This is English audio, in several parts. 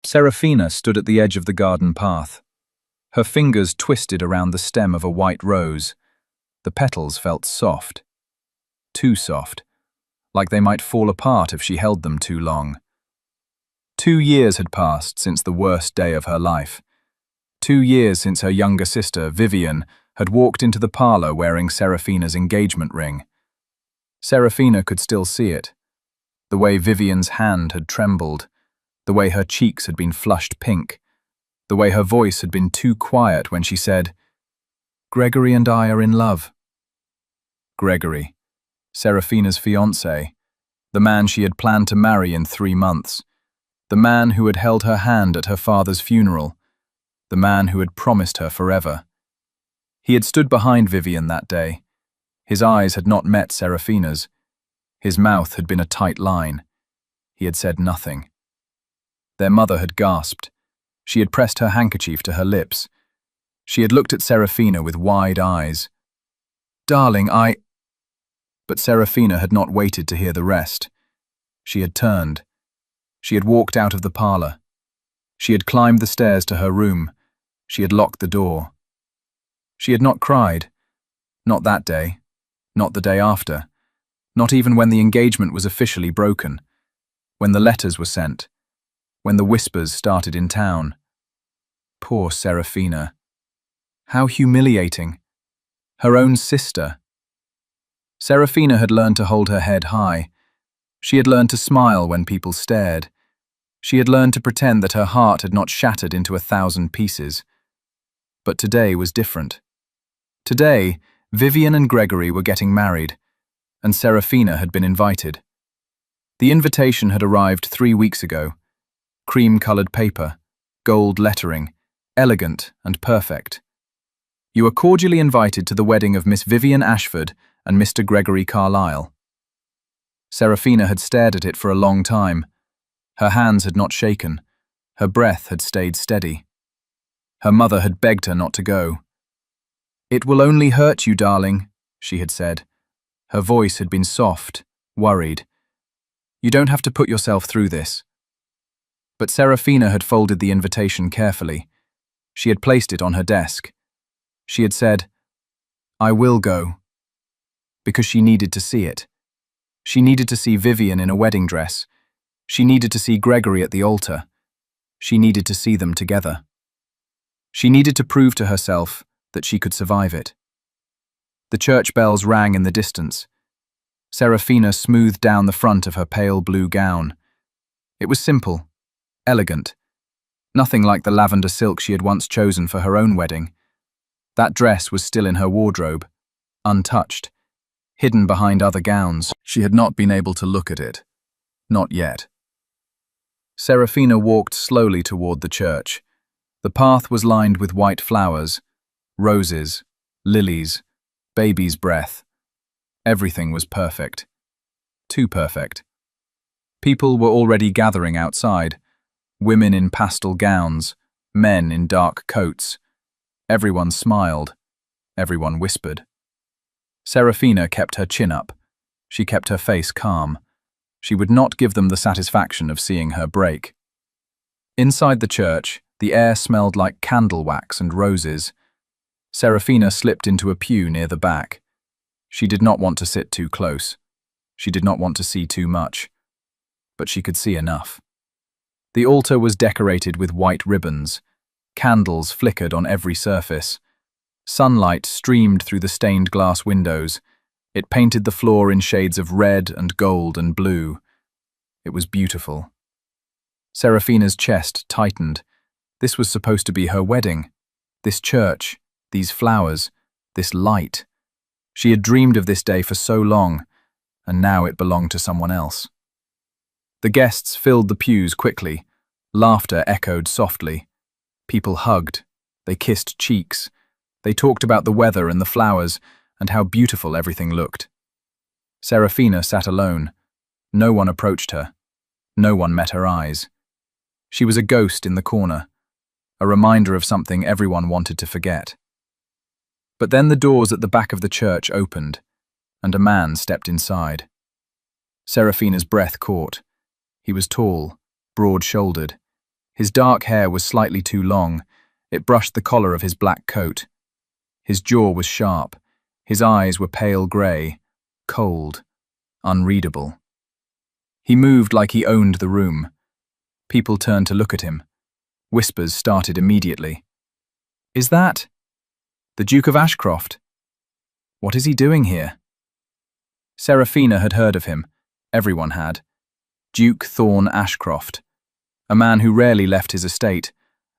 Serafina stood at the edge of the garden path. Her fingers twisted around the stem of a white rose. The petals felt soft. Too soft, like they might fall apart if she held them too long. 2 years had passed since the worst day of her life. 2 years since her younger sister, Vivian, had walked into the parlor wearing Serafina's engagement ring. Serafina could still see it. The way Vivian's hand had trembled, the way her cheeks had been flushed pink, the way her voice had been too quiet when she said, "Gregory and I are in love." Gregory, Serafina's fiancé, the man she had planned to marry in 3 months, the man who had held her hand at her father's funeral, the man who had promised her forever. He had stood behind Vivian that day. His eyes had not met Serafina's. His mouth had been a tight line. He had said nothing. Their mother had gasped. She had pressed her handkerchief to her lips. She had looked at Serafina with wide eyes. "Darling, But Serafina had not waited to hear the rest. She had turned. She had walked out of the parlor. She had climbed the stairs to her room. She had locked the door. She had not cried. Not that day. Not the day after. Not even when the engagement was officially broken. When the letters were sent. When the whispers started in town. Poor Serafina. How humiliating. Her own sister. Serafina had learned to hold her head high. She had learned to smile when people stared. She had learned to pretend that her heart had not shattered into 1,000 pieces. But today was different. Today, Vivian and Gregory were getting married, and Serafina had been invited. The invitation had arrived 3 weeks ago. Cream-colored paper, gold lettering, elegant and perfect. "You are cordially invited to the wedding of Miss Vivian Ashford and Mr. Gregory Carlyle." Serafina had stared at it for a long time. Her hands had not shaken. Her breath had stayed steady. Her mother had begged her not to go. "It will only hurt you, darling," she had said. Her voice had been soft, worried. "You don't have to put yourself through this." But Serafina had folded the invitation carefully. She had placed it on her desk. She had said, "I will go," because she needed to see it. She needed to see Vivian in a wedding dress. She needed to see Gregory at the altar. She needed to see them together. She needed to prove to herself that she could survive it. The church bells rang in the distance. Serafina smoothed down the front of her pale blue gown. It was simple, elegant, nothing like the lavender silk she had once chosen for her own wedding. That dress was still in her wardrobe, untouched, hidden behind other gowns. She had not been able to look at it. Not yet. Serafina walked slowly toward the church. The path was lined with white flowers, roses, lilies, baby's breath. Everything was perfect. Too perfect. People were already gathering outside. Women in pastel gowns, men in dark coats. Everyone smiled. Everyone whispered. Serafina kept her chin up. She kept her face calm. She would not give them the satisfaction of seeing her break. Inside the church, the air smelled like candle wax and roses. Serafina slipped into a pew near the back. She did not want to sit too close. She did not want to see too much. But she could see enough. The altar was decorated with white ribbons. Candles flickered on every surface. Sunlight streamed through the stained glass windows. It painted the floor in shades of red and gold and blue. It was beautiful. Serafina's chest tightened. This was supposed to be her wedding. This church, these flowers, this light. She had dreamed of this day for so long, and now it belonged to someone else. The guests filled the pews quickly. Laughter echoed softly. People hugged. They kissed cheeks. They talked about the weather and the flowers and how beautiful everything looked. Serafina sat alone. No one approached her. No one met her eyes. She was a ghost in the corner, a reminder of something everyone wanted to forget. But then the doors at the back of the church opened, and a man stepped inside. Serafina's breath caught. He was tall, broad-shouldered. His dark hair was slightly too long. It brushed the collar of his black coat. His jaw was sharp. His eyes were pale grey, cold, unreadable. He moved like he owned the room. People turned to look at him. Whispers started immediately. "Is that the Duke of Ashcroft? What is he doing here?" Seraphina had heard of him. Everyone had. Duke Thorne Ashcroft. A man who rarely left his estate.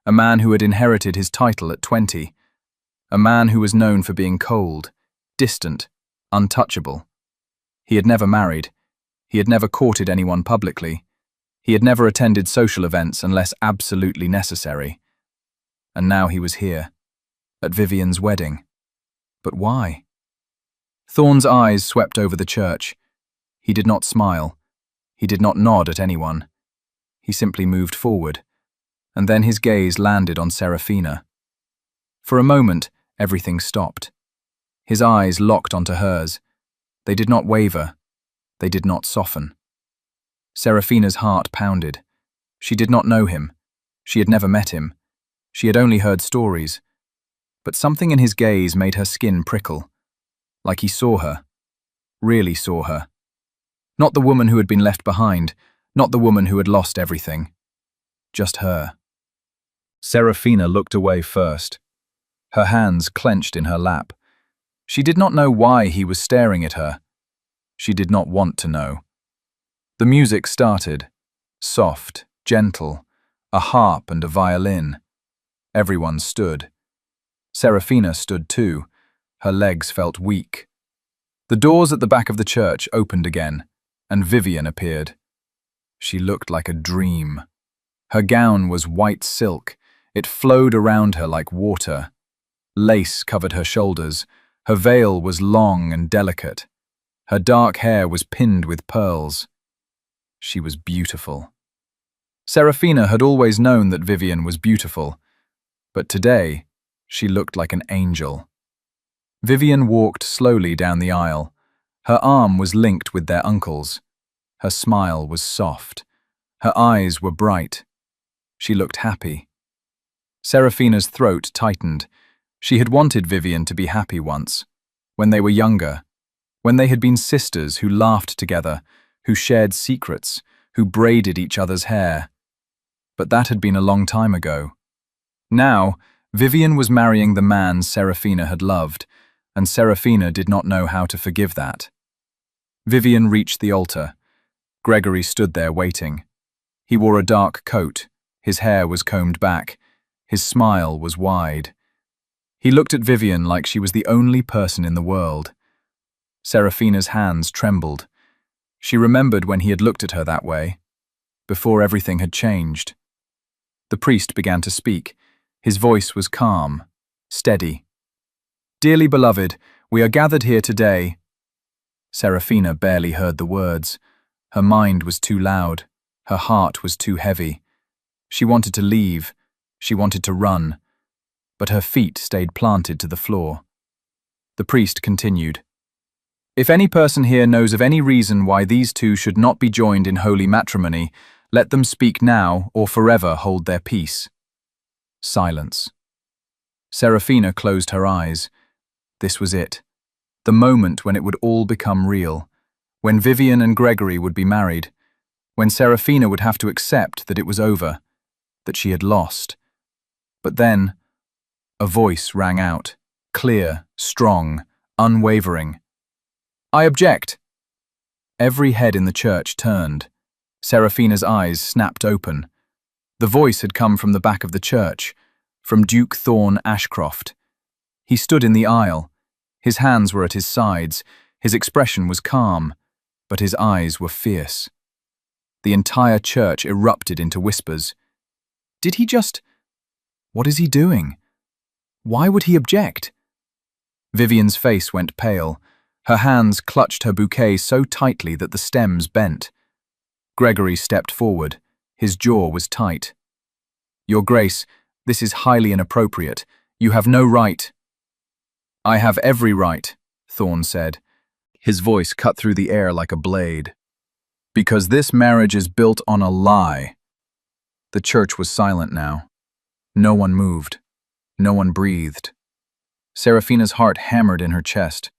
A man who had inherited his title at 20. A man who was known for being cold, distant, untouchable. He had never married. He had never courted anyone publicly. He had never attended social events unless absolutely necessary. And now he was here, at Vivian's wedding. But why? Thorne's eyes swept over the church. He did not smile. He did not nod at anyone. He simply moved forward, and then his gaze landed on Seraphina. For a moment, everything stopped. His eyes locked onto hers. They did not waver. They did not soften. Seraphina's heart pounded. She did not know him. She had never met him. She had only heard stories. But something in his gaze made her skin prickle. Like he saw her. Really saw her. Not the woman who had been left behind. Not the woman who had lost everything. Just her. Seraphina looked away first. Her hands clenched in her lap. She did not know why he was staring at her. She did not want to know. The music started. Soft, gentle, a harp and a violin. Everyone stood. Seraphina stood too. Her legs felt weak. The doors at the back of the church opened again, and Vivian appeared. She looked like a dream. Her gown was white silk. It flowed around her like water. Lace covered her shoulders. Her veil was long and delicate. Her dark hair was pinned with pearls. She was beautiful. Seraphina had always known that Vivian was beautiful, but today she looked like an angel. Vivian walked slowly down the aisle. Her arm was linked with their uncle's. Her smile was soft. Her eyes were bright. She looked happy. Seraphina's throat tightened. She had wanted Vivian to be happy once, when they were younger, when they had been sisters who laughed together, who shared secrets, who braided each other's hair. But that had been a long time ago. Now, Vivian was marrying the man Seraphina had loved, and Seraphina did not know how to forgive that. Vivian reached the altar. Gregory stood there waiting. He wore a dark coat. His hair was combed back. His smile was wide. He looked at Vivian like she was the only person in the world. Seraphina's hands trembled. She remembered when he had looked at her that way, before everything had changed. The priest began to speak. His voice was calm, steady. "Dearly beloved, we are gathered here today." Seraphina barely heard the words. Her mind was too loud. Her heart was too heavy. She wanted to leave. She wanted to run. But her feet stayed planted to the floor. The priest continued. "If any person here knows of any reason why these two should not be joined in holy matrimony, let them speak now or forever hold their peace." Silence. Seraphina closed her eyes. This was it. The moment when it would all become real. When Vivian and Gregory would be married. When Seraphina would have to accept that it was over, that she had lost. But then, a voice rang out, clear, strong, unwavering. "I object." Every head in the church turned. Seraphina's eyes snapped open. The voice had come from the back of the church, from Duke Thorne Ashcroft. He stood in the aisle. His hands were at his sides. His expression was calm, but his eyes were fierce. The entire church erupted into whispers. Did he just... What is he doing? Why would he object? Vivian's face went pale. Her hands clutched her bouquet so tightly that the stems bent. Gregory stepped forward. His jaw was tight. "Your Grace, this is highly inappropriate. You have no right." "I have every right," Thorne said. His voice cut through the air like a blade. "Because this marriage is built on a lie." The church was silent now. No one moved. No one breathed. Seraphina's heart hammered in her chest.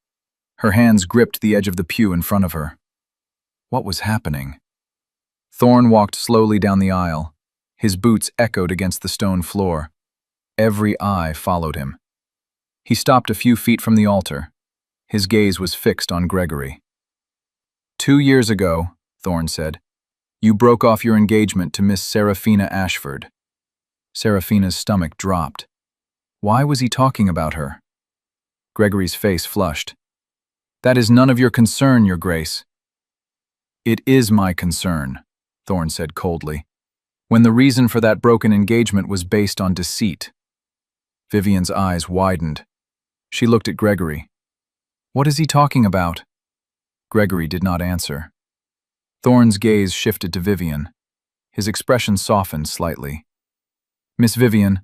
Her hands gripped the edge of the pew in front of her. What was happening? Thorn walked slowly down the aisle. His boots echoed against the stone floor. Every eye followed him. He stopped a few feet from the altar. His gaze was fixed on Gregory. 2 years ago, Thorn said, you broke off your engagement to Miss Seraphina Ashford. Seraphina's stomach dropped. Why was he talking about her? Gregory's face flushed. That is none of your concern, Your Grace. It is my concern, Thorn said coldly, when the reason for that broken engagement was based on deceit. Vivian's eyes widened. She looked at Gregory. What is he talking about? Gregory did not answer. Thorn's gaze shifted to Vivian. His expression softened slightly. Miss Vivian,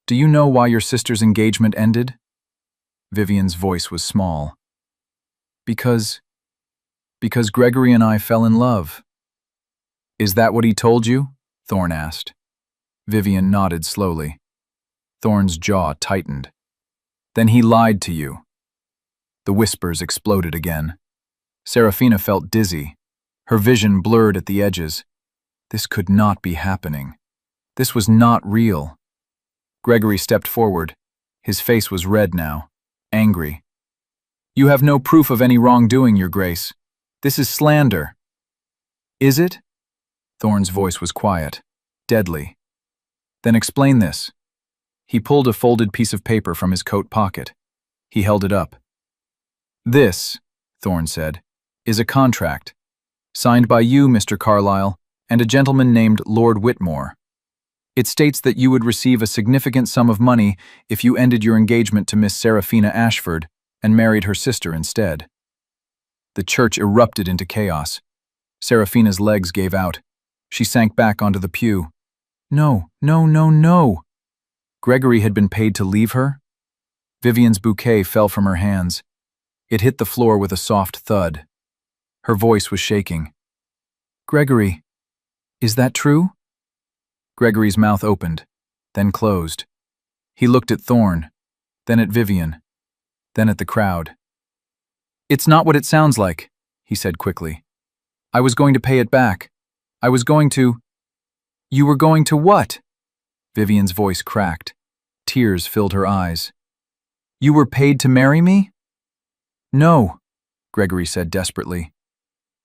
do you know why your sister's engagement ended? Vivian's voice was small. Because Gregory and I fell in love. Is that what he told you? Thorn asked. Vivian nodded slowly. Thorn's jaw tightened. Then he lied to you. The whispers exploded again. Seraphina felt dizzy. Her vision blurred at the edges. This could not be happening. This was not real. Gregory stepped forward. His face was red now, angry. You have no proof of any wrongdoing, Your Grace. This is slander. Is it? Thorn's voice was quiet, deadly. Then explain this. He pulled a folded piece of paper from his coat pocket. He held it up. This, Thorn said, is a contract, signed by you, Mr. Carlyle, and a gentleman named Lord Whitmore. It states that you would receive a significant sum of money if you ended your engagement to Miss Seraphina Ashford and married her sister instead. The church erupted into chaos. Seraphina's legs gave out. She sank back onto the pew. No, no, no, no. Gregory had been paid to leave her? Vivian's bouquet fell from her hands. It hit the floor with a soft thud. Her voice was shaking. Gregory, is that true? Gregory's mouth opened, then closed. He looked at Thorn, then at Vivian, then at the crowd. It's not what it sounds like, he said quickly. I was going to pay it back. I was going to... You were going to what? Vivian's voice cracked. Tears filled her eyes. You were paid to marry me? No, Gregory said desperately.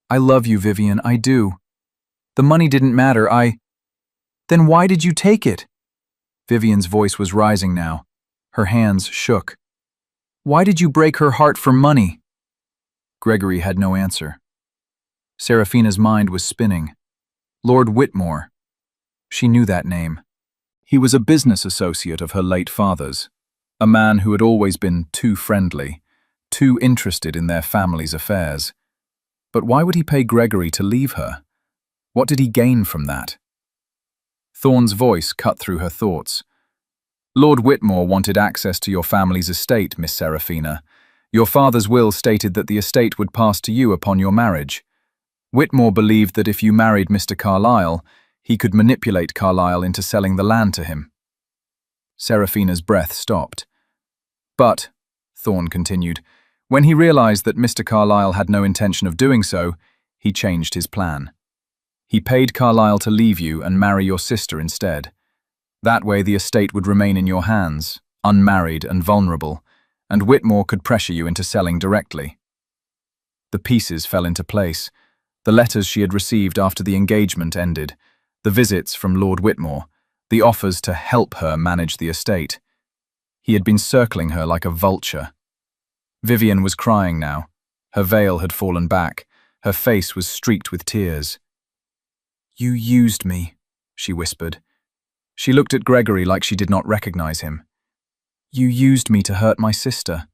I love you, Vivian, I do. The money didn't matter, Then why did you take it? Vivian's voice was rising now. Her hands shook. Why did you break her heart for money? Gregory had no answer. Seraphina's mind was spinning. Lord Whitmore. She knew that name. He was a business associate of her late father's, a man who had always been too friendly, too interested in their family's affairs. But why would he pay Gregory to leave her? What did he gain from that? Thorn's voice cut through her thoughts. Lord Whitmore wanted access to your family's estate, Miss Seraphina. Your father's will stated that the estate would pass to you upon your marriage. Whitmore believed that if you married Mr. Carlyle, he could manipulate Carlyle into selling the land to him. Seraphina's breath stopped. But, Thorn continued, when he realized that Mr. Carlyle had no intention of doing so, he changed his plan. He paid Carlyle to leave you and marry your sister instead. That way the estate would remain in your hands, unmarried and vulnerable, and Whitmore could pressure you into selling directly. The pieces fell into place. The letters she had received after the engagement ended, the visits from Lord Whitmore, the offers to help her manage the estate. He had been circling her like a vulture. Vivian was crying now. Her veil had fallen back. Her face was streaked with tears. You used me, she whispered. She looked at Gregory like she did not recognize him. You used me to hurt my sister.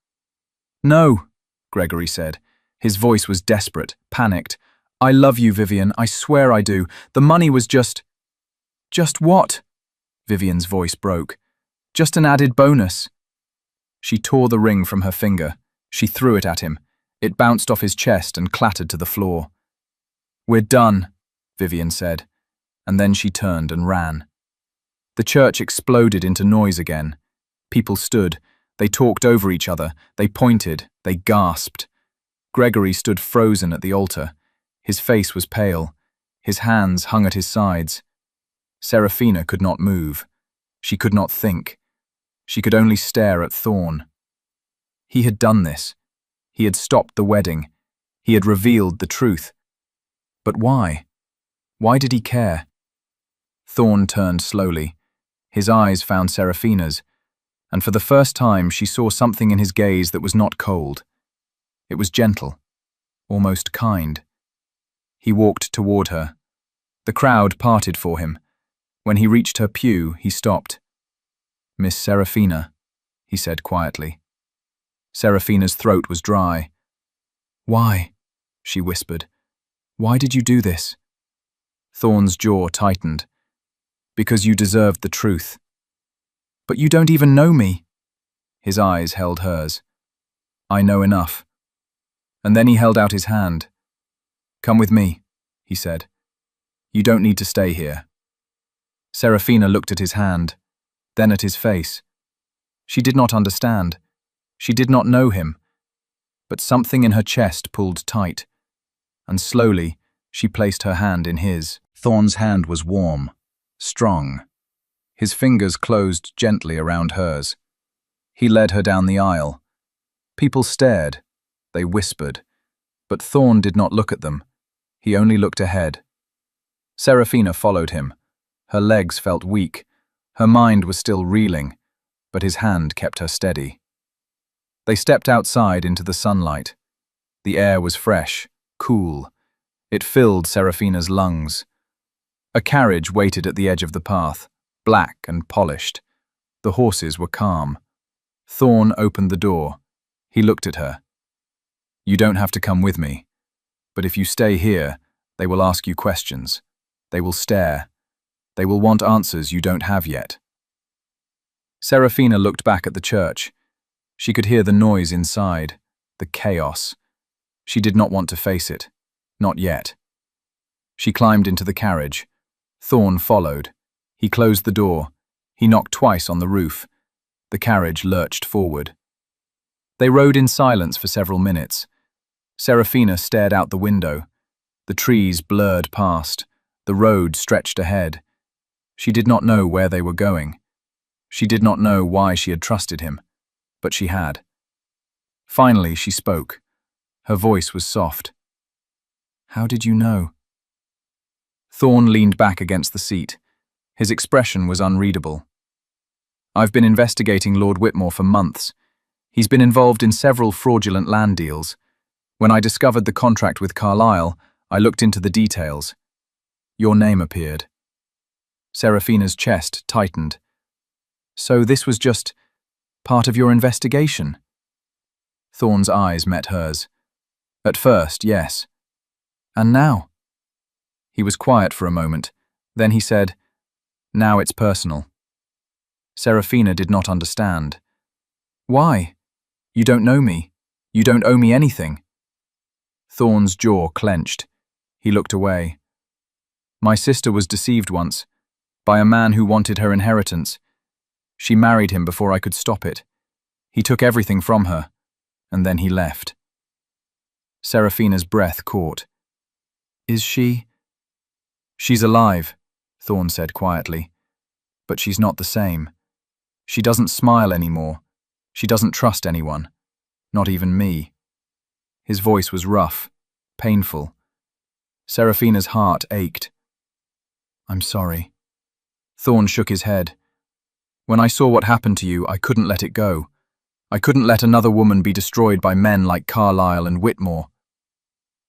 No, Gregory said. His voice was desperate, panicked. I love you, Vivian. I swear I do. The money was just... Just what? Vivian's voice broke. Just an added bonus. She tore the ring from her finger. She threw it at him. It bounced off his chest and clattered to the floor. We're done, Vivian said. and then she turned and ran. The church exploded into noise again. People stood, they talked over each other, they pointed, they gasped. Gregory stood frozen at the altar. His face was pale. His hands hung at his sides. Serafina could not move. She could not think. She could only stare at Thorn. He had done this. He had stopped the wedding. He had revealed the truth. But why? Why did he care? Thorn turned slowly. His eyes found Serafina's, and for the first time she saw something in his gaze that was not cold. It was gentle, almost kind. He walked toward her. The crowd parted for him. When he reached her pew, he stopped. "Miss Serafina," he said quietly. Serafina's throat was dry. "Why?" she whispered. "Why did you do this?" Thorn's jaw tightened. "Because you deserved the truth." "But you don't even know me." His eyes held hers. "I know enough." And then he held out his hand. "Come with me," he said. "You don't need to stay here." Serafina looked at his hand, then at his face. She did not understand. She did not know him. But something in her chest pulled tight, and slowly she placed her hand in his. Thorn's hand was warm, strong. His fingers closed gently around hers. He led her down the aisle. People stared. They whispered. But Thorn did not look at them. He only looked ahead. Serafina followed him. Her legs felt weak. Her mind was still reeling, but his hand kept her steady. They stepped outside into the sunlight. The air was fresh, cool. It filled Serafina's lungs. A carriage waited at the edge of the path, black and polished. The horses were calm. Thorn opened the door. He looked at her. "You don't have to come with me. But if you stay here, they will ask you questions. They will stare. They will want answers you don't have yet." Serafina looked back at the church. She could hear the noise inside, the chaos. She did not want to face it. Not yet. She climbed into the carriage. Thorn followed. He closed the door. He knocked twice on the roof. The carriage lurched forward. They rode in silence for several minutes. Serafina stared out the window. The trees blurred past. The road stretched ahead. She did not know where they were going. She did not know why she had trusted him, but she had. Finally, she spoke. Her voice was soft. "How did you know?" Thorn leaned back against the seat. His expression was unreadable. "I've been investigating Lord Whitmore for months. He's been involved in several fraudulent land deals. When I discovered the contract with Carlyle, I looked into the details. Your name appeared." Serafina's chest tightened. "So this was just part of your investigation?" Thorn's eyes met hers. "At first, yes. And now?" He was quiet for a moment. Then he said, "Now it's personal." Serafina did not understand. "Why? You don't know me. You don't owe me anything." Thorn's jaw clenched. He looked away. "My sister was deceived once, by a man who wanted her inheritance. She married him before I could stop it. He took everything from her, and then he left." Serafina's breath caught. "Is she?" "She's alive," Thorn said quietly. "But she's not the same. She doesn't smile anymore. She doesn't trust anyone. Not even me." His voice was rough, painful. Serafina's heart ached. "I'm sorry." Thorn shook his head. "When I saw what happened to you, I couldn't let it go. I couldn't let another woman be destroyed by men like Carlyle and Whitmore."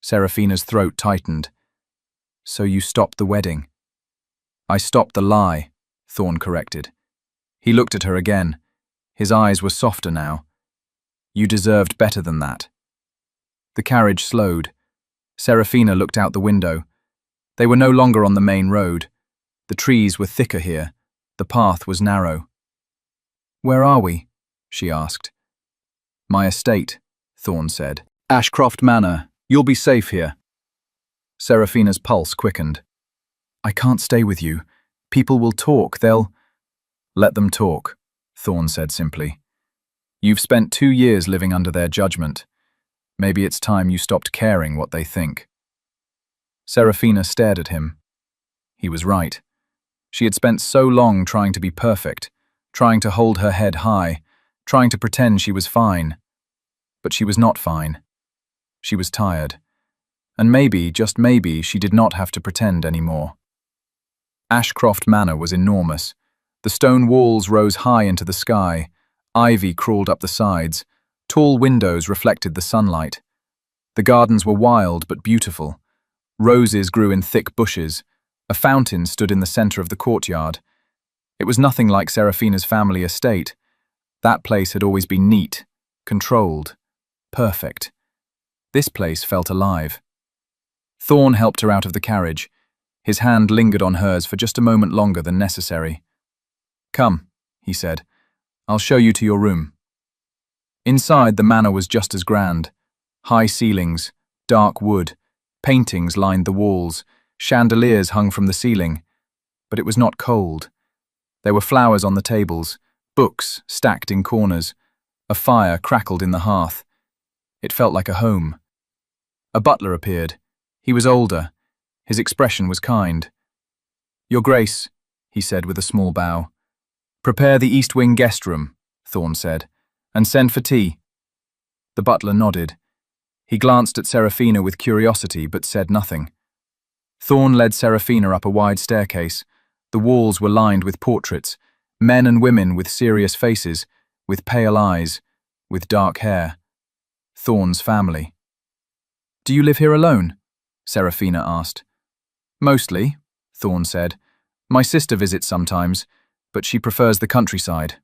Serafina's throat tightened. "So you stopped the wedding?" "I stopped the lie," Thorn corrected. He looked at her again. His eyes were softer now. "You deserved better than that." The carriage slowed. Serafina looked out the window. They were no longer on the main road. The trees were thicker here. The path was narrow. "Where are we?" she asked. "My estate," Thorn said. "Ashcroft Manor. You'll be safe here." Serafina's pulse quickened. I can't stay with you. People will talk, they'll— Let them talk, Thorn said simply. You've spent 2 years living under their judgment. Maybe it's time you stopped caring what they think. Serafina stared at him. He was right. She had spent so long trying to be perfect, trying to hold her head high, trying to pretend she was fine. But she was not fine. She was tired. And maybe, just maybe, she did not have to pretend anymore. Ashcroft Manor was enormous. The stone walls rose high into the sky. Ivy crawled up the sides. Tall windows reflected the sunlight. The gardens were wild but beautiful. Roses grew in thick bushes. A fountain stood in the center of the courtyard. It was nothing like Serafina's family estate. That place had always been neat, controlled, perfect. This place felt alive. Thorn helped her out of the carriage. His hand lingered on hers for just a moment longer than necessary. Come, he said. I'll show you to your room. Inside, the manor was just as grand. High ceilings, dark wood, paintings lined the walls, chandeliers hung from the ceiling. But it was not cold. There were flowers on the tables, books stacked in corners. A fire crackled in the hearth. It felt like a home. A butler appeared. He was older. His expression was kind. Your Grace, he said with a small bow. Prepare the East Wing guest room, Thorn said, and send for tea. The butler nodded. He glanced at Serafina with curiosity but said nothing. Thorn led Serafina up a wide staircase. The walls were lined with portraits, men and women with serious faces, with pale eyes, with dark hair. Thorn's family. Do you live here alone? Serafina asked. Mostly, Thorn said. My sister visits sometimes, but she prefers the countryside.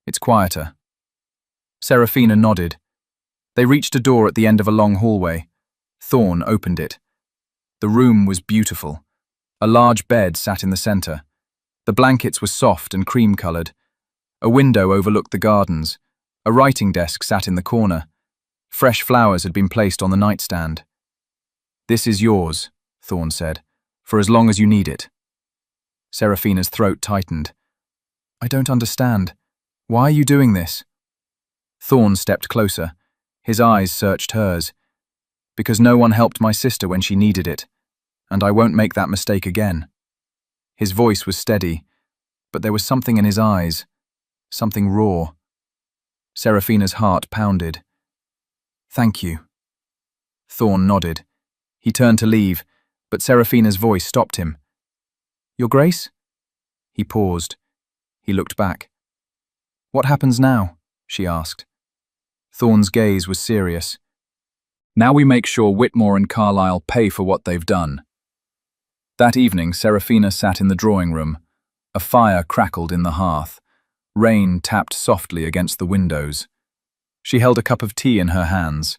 It's quieter. Serafina nodded. They reached a door at the end of a long hallway. Thorn opened it. The room was beautiful. A large bed sat in the center. The blankets were soft and cream-colored. A window overlooked the gardens. A writing desk sat in the corner. Fresh flowers had been placed on the nightstand. This is yours, Thorn said, for as long as you need it. Serafina's throat tightened. I don't understand. Why are you doing this? Thorn stepped closer. His eyes searched hers. Because no one helped my sister when she needed it, and I won't make that mistake again. His voice was steady, but there was something in his eyes, something raw. Serafina's heart pounded. Thank you. Thorn nodded. He turned to leave, but Serafina's voice stopped him. Your Grace? He paused. He looked back. What happens now? She asked. Thorn's gaze was serious. Now we make sure Whitmore and Carlyle pay for what they've done. That evening, Serafina sat in the drawing room. A fire crackled in the hearth. Rain tapped softly against the windows. She held a cup of tea in her hands.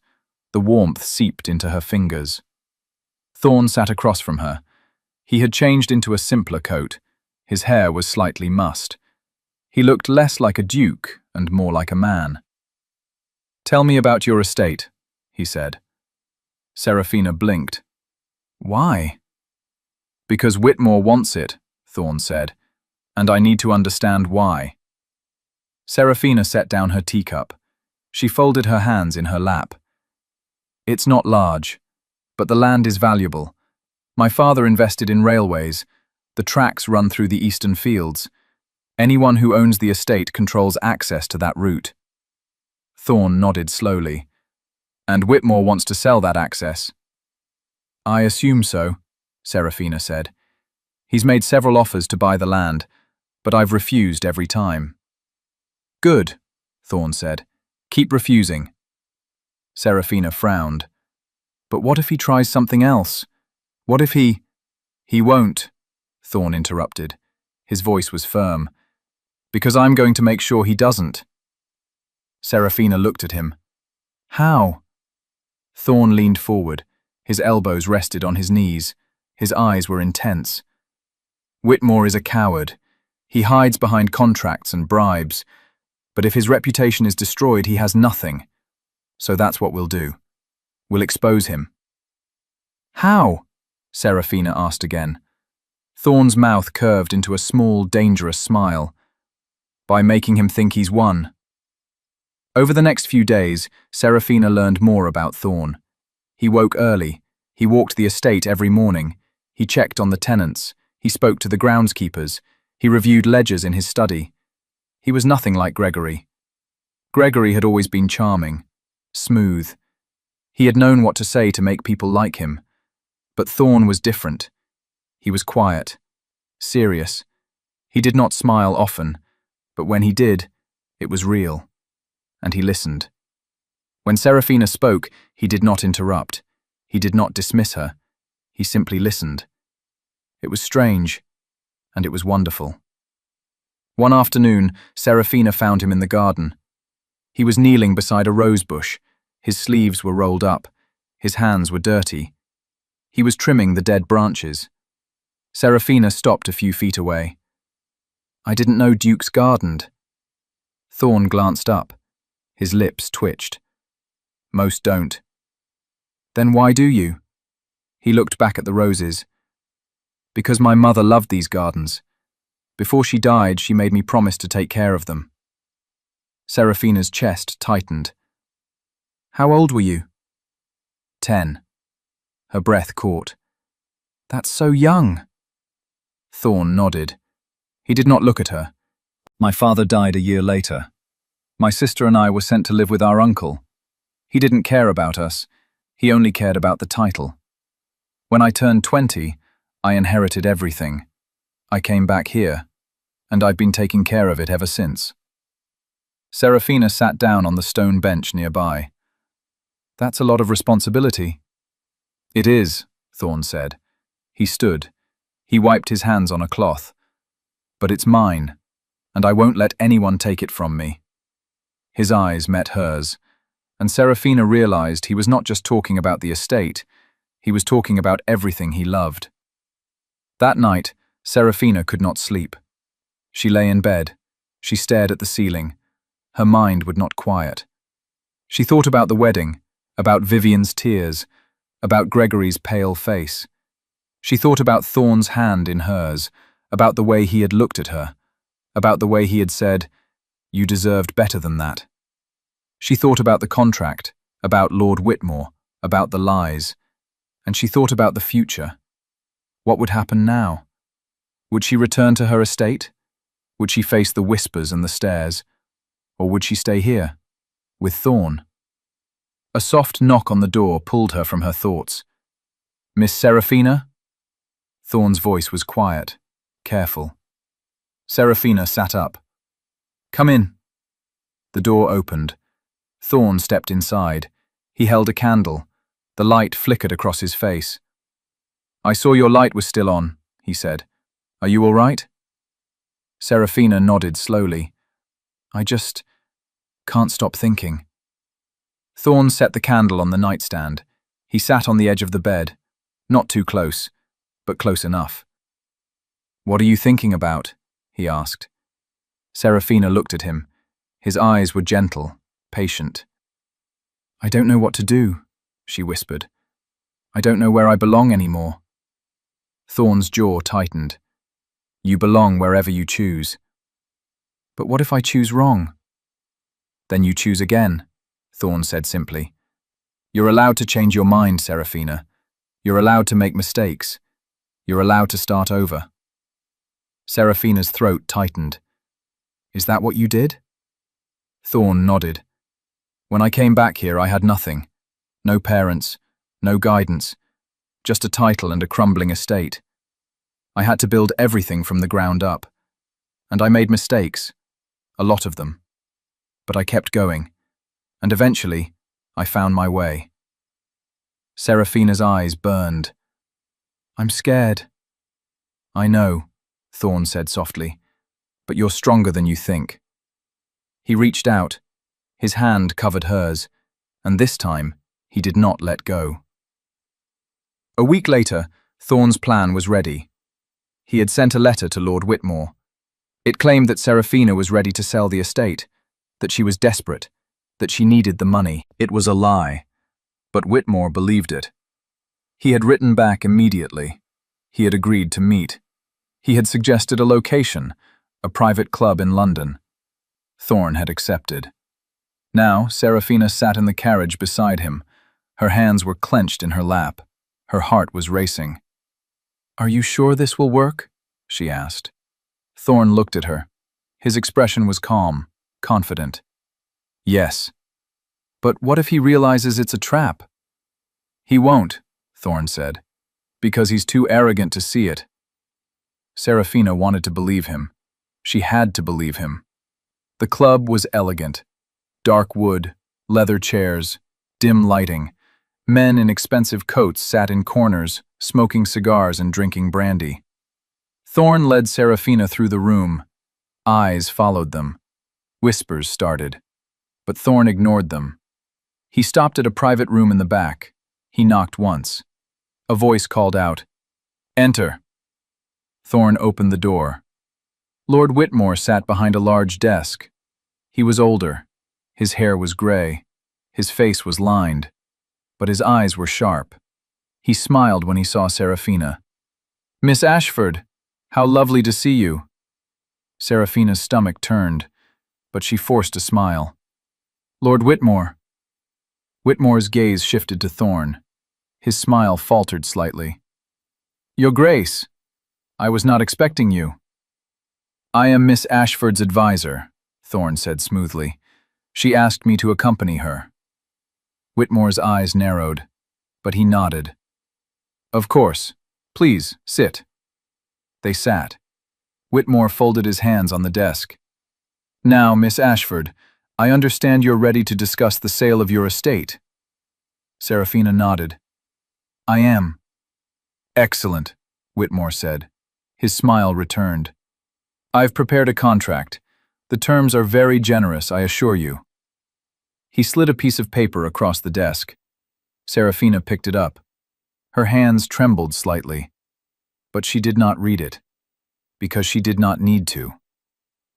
The warmth seeped into her fingers. Thorn sat across from her. He had changed into a simpler coat. His hair was slightly mussed. He looked less like a duke and more like a man. Tell me about your estate, he said. Serafina blinked. Why? Because Whitmore wants it, Thorn said, and I need to understand why. Serafina set down her teacup. She folded her hands in her lap. It's not large, but the land is valuable. My father invested in railways. The tracks run through the eastern fields. Anyone who owns the estate controls access to that route. Thorn nodded slowly. And Whitmore wants to sell that access. I assume so, Serafina said. He's made several offers to buy the land, but I've refused every time. Good, Thorn said. Keep refusing. Serafina frowned. But what if he tries something else? What if he— He won't, Thorn interrupted. His voice was firm. Because I'm going to make sure he doesn't. Serafina looked at him. How? Thorn leaned forward. His elbows rested on his knees. His eyes were intense. Whitmore is a coward. He hides behind contracts and bribes. But if his reputation is destroyed, he has nothing. So that's what we'll do. We'll expose him. How? Serafina asked again. Thorn's mouth curved into a small, dangerous smile, by making him think he's won. Over the next few days, Serafina learned more about Thorn. He woke early, he walked the estate every morning, he checked on the tenants, he spoke to the groundskeepers, he reviewed ledgers in his study. He was nothing like Gregory. Gregory had always been charming, smooth. He had known what to say to make people like him. But Thorn was different. He was quiet, serious. He did not smile often, but when he did, it was real. And he listened. When Serafina spoke, he did not interrupt. He did not dismiss her. He simply listened. It was strange, and it was wonderful. One afternoon, Serafina found him in the garden. He was kneeling beside a rose bush. His sleeves were rolled up. His hands were dirty. He was trimming the dead branches. Serafina stopped a few feet away. "I didn't know dukes gardened." Thorn glanced up. His lips twitched. "Most don't." "Then why do you?" He looked back at the roses. "Because my mother loved these gardens. Before she died, she made me promise to take care of them." Serafina's chest tightened. "How old were you?" 10. Her breath caught. "That's so young." Thorn nodded. He did not look at her. "My father died a year later. My sister and I were sent to live with our uncle. He didn't care about us. He only cared about the title. When I turned 20, I inherited everything. I came back here, and I've been taking care of it ever since." Serafina sat down on the stone bench nearby. "That's a lot of responsibility." "It is," Thorn said. He stood. He wiped his hands on a cloth. "But it's mine, and I won't let anyone take it from me." His eyes met hers, and Serafina realized he was not just talking about the estate, he was talking about everything he loved. That night, Serafina could not sleep. She lay in bed. She stared at the ceiling. Her mind would not quiet. She thought about the wedding, about Vivian's tears, about Gregory's pale face. She thought about Thorn's hand in hers, about the way he had looked at her, about the way he had said, "You deserved better than that." She thought about the contract, about Lord Whitmore, about the lies, and she thought about the future. What would happen now? Would she return to her estate? Would she face the whispers and the stares? Or would she stay here, with Thorn? A soft knock on the door pulled her from her thoughts. "Miss Serafina?" Thorn's voice was quiet, careful. Serafina sat up. "Come in." The door opened. Thorn stepped inside. He held a candle. The light flickered across his face. "I saw your light was still on," he said. "Are you all right?" Serafina nodded slowly. "I just can't stop thinking." Thorn set the candle on the nightstand. He sat on the edge of the bed, not too close, but close enough. "What are you thinking about?" he asked. Serafina looked at him. His eyes were gentle, patient. "I don't know what to do," she whispered. "I don't know where I belong anymore." Thorn's jaw tightened. "You belong wherever you choose." "But what if I choose wrong?" "Then you choose again," Thorn said simply. "You're allowed to change your mind, Serafina. You're allowed to make mistakes. You're allowed to start over." Serafina's throat tightened. "Is that what you did?" Thorn nodded. "When I came back here, I had nothing. No parents, no guidance, just a title and a crumbling estate. I had to build everything from the ground up. And I made mistakes, a lot of them. But I kept going, and eventually, I found my way." Serafina's eyes burned. "I'm scared." "I know," Thorn said softly, "but you're stronger than you think." He reached out. His hand covered hers, and this time, he did not let go. A week later, Thorn's plan was ready. He had sent a letter to Lord Whitmore. It claimed that Serafina was ready to sell the estate, that she was desperate, that she needed the money. It was a lie, but Whitmore believed it. He had written back immediately. He had agreed to meet. He had suggested a location, a private club in London. Thorn had accepted. Now, Serafina sat in the carriage beside him. Her hands were clenched in her lap. Her heart was racing. "Are you sure this will work?" she asked. Thorn looked at her. His expression was calm, confident. "Yes. But what if he realizes it's a trap?" "He won't," Thorn said, "because he's too arrogant to see it." Serafina wanted to believe him. She had to believe him. The club was elegant. Dark wood, leather chairs, dim lighting. Men in expensive coats sat in corners, smoking cigars and drinking brandy. Thorn led Serafina through the room. Eyes followed them. Whispers started. But Thorn ignored them. He stopped at a private room in the back. He knocked once. A voice called out, "Enter." Thorn opened the door. Lord Whitmore sat behind a large desk. He was older. His hair was gray. His face was lined. But his eyes were sharp. He smiled when he saw Serafina. "Miss Ashford, how lovely to see you." Serafina's stomach turned, but she forced a smile. "Lord Whitmore." Whitmore's gaze shifted to Thorn. His smile faltered slightly. "Your Grace, I was not expecting you." "I am Miss Ashford's advisor," Thorn said smoothly. "She asked me to accompany her." Whitmore's eyes narrowed, but he nodded. "Of course. Please, sit." They sat. Whitmore folded his hands on the desk. "Now, Miss Ashford, I understand you're ready to discuss the sale of your estate." Serafina nodded. "I am." "Excellent," Whitmore said. His smile returned. "I've prepared a contract. The terms are very generous, I assure you." He slid a piece of paper across the desk. Serafina picked it up. Her hands trembled slightly, but she did not read it, because she did not need to.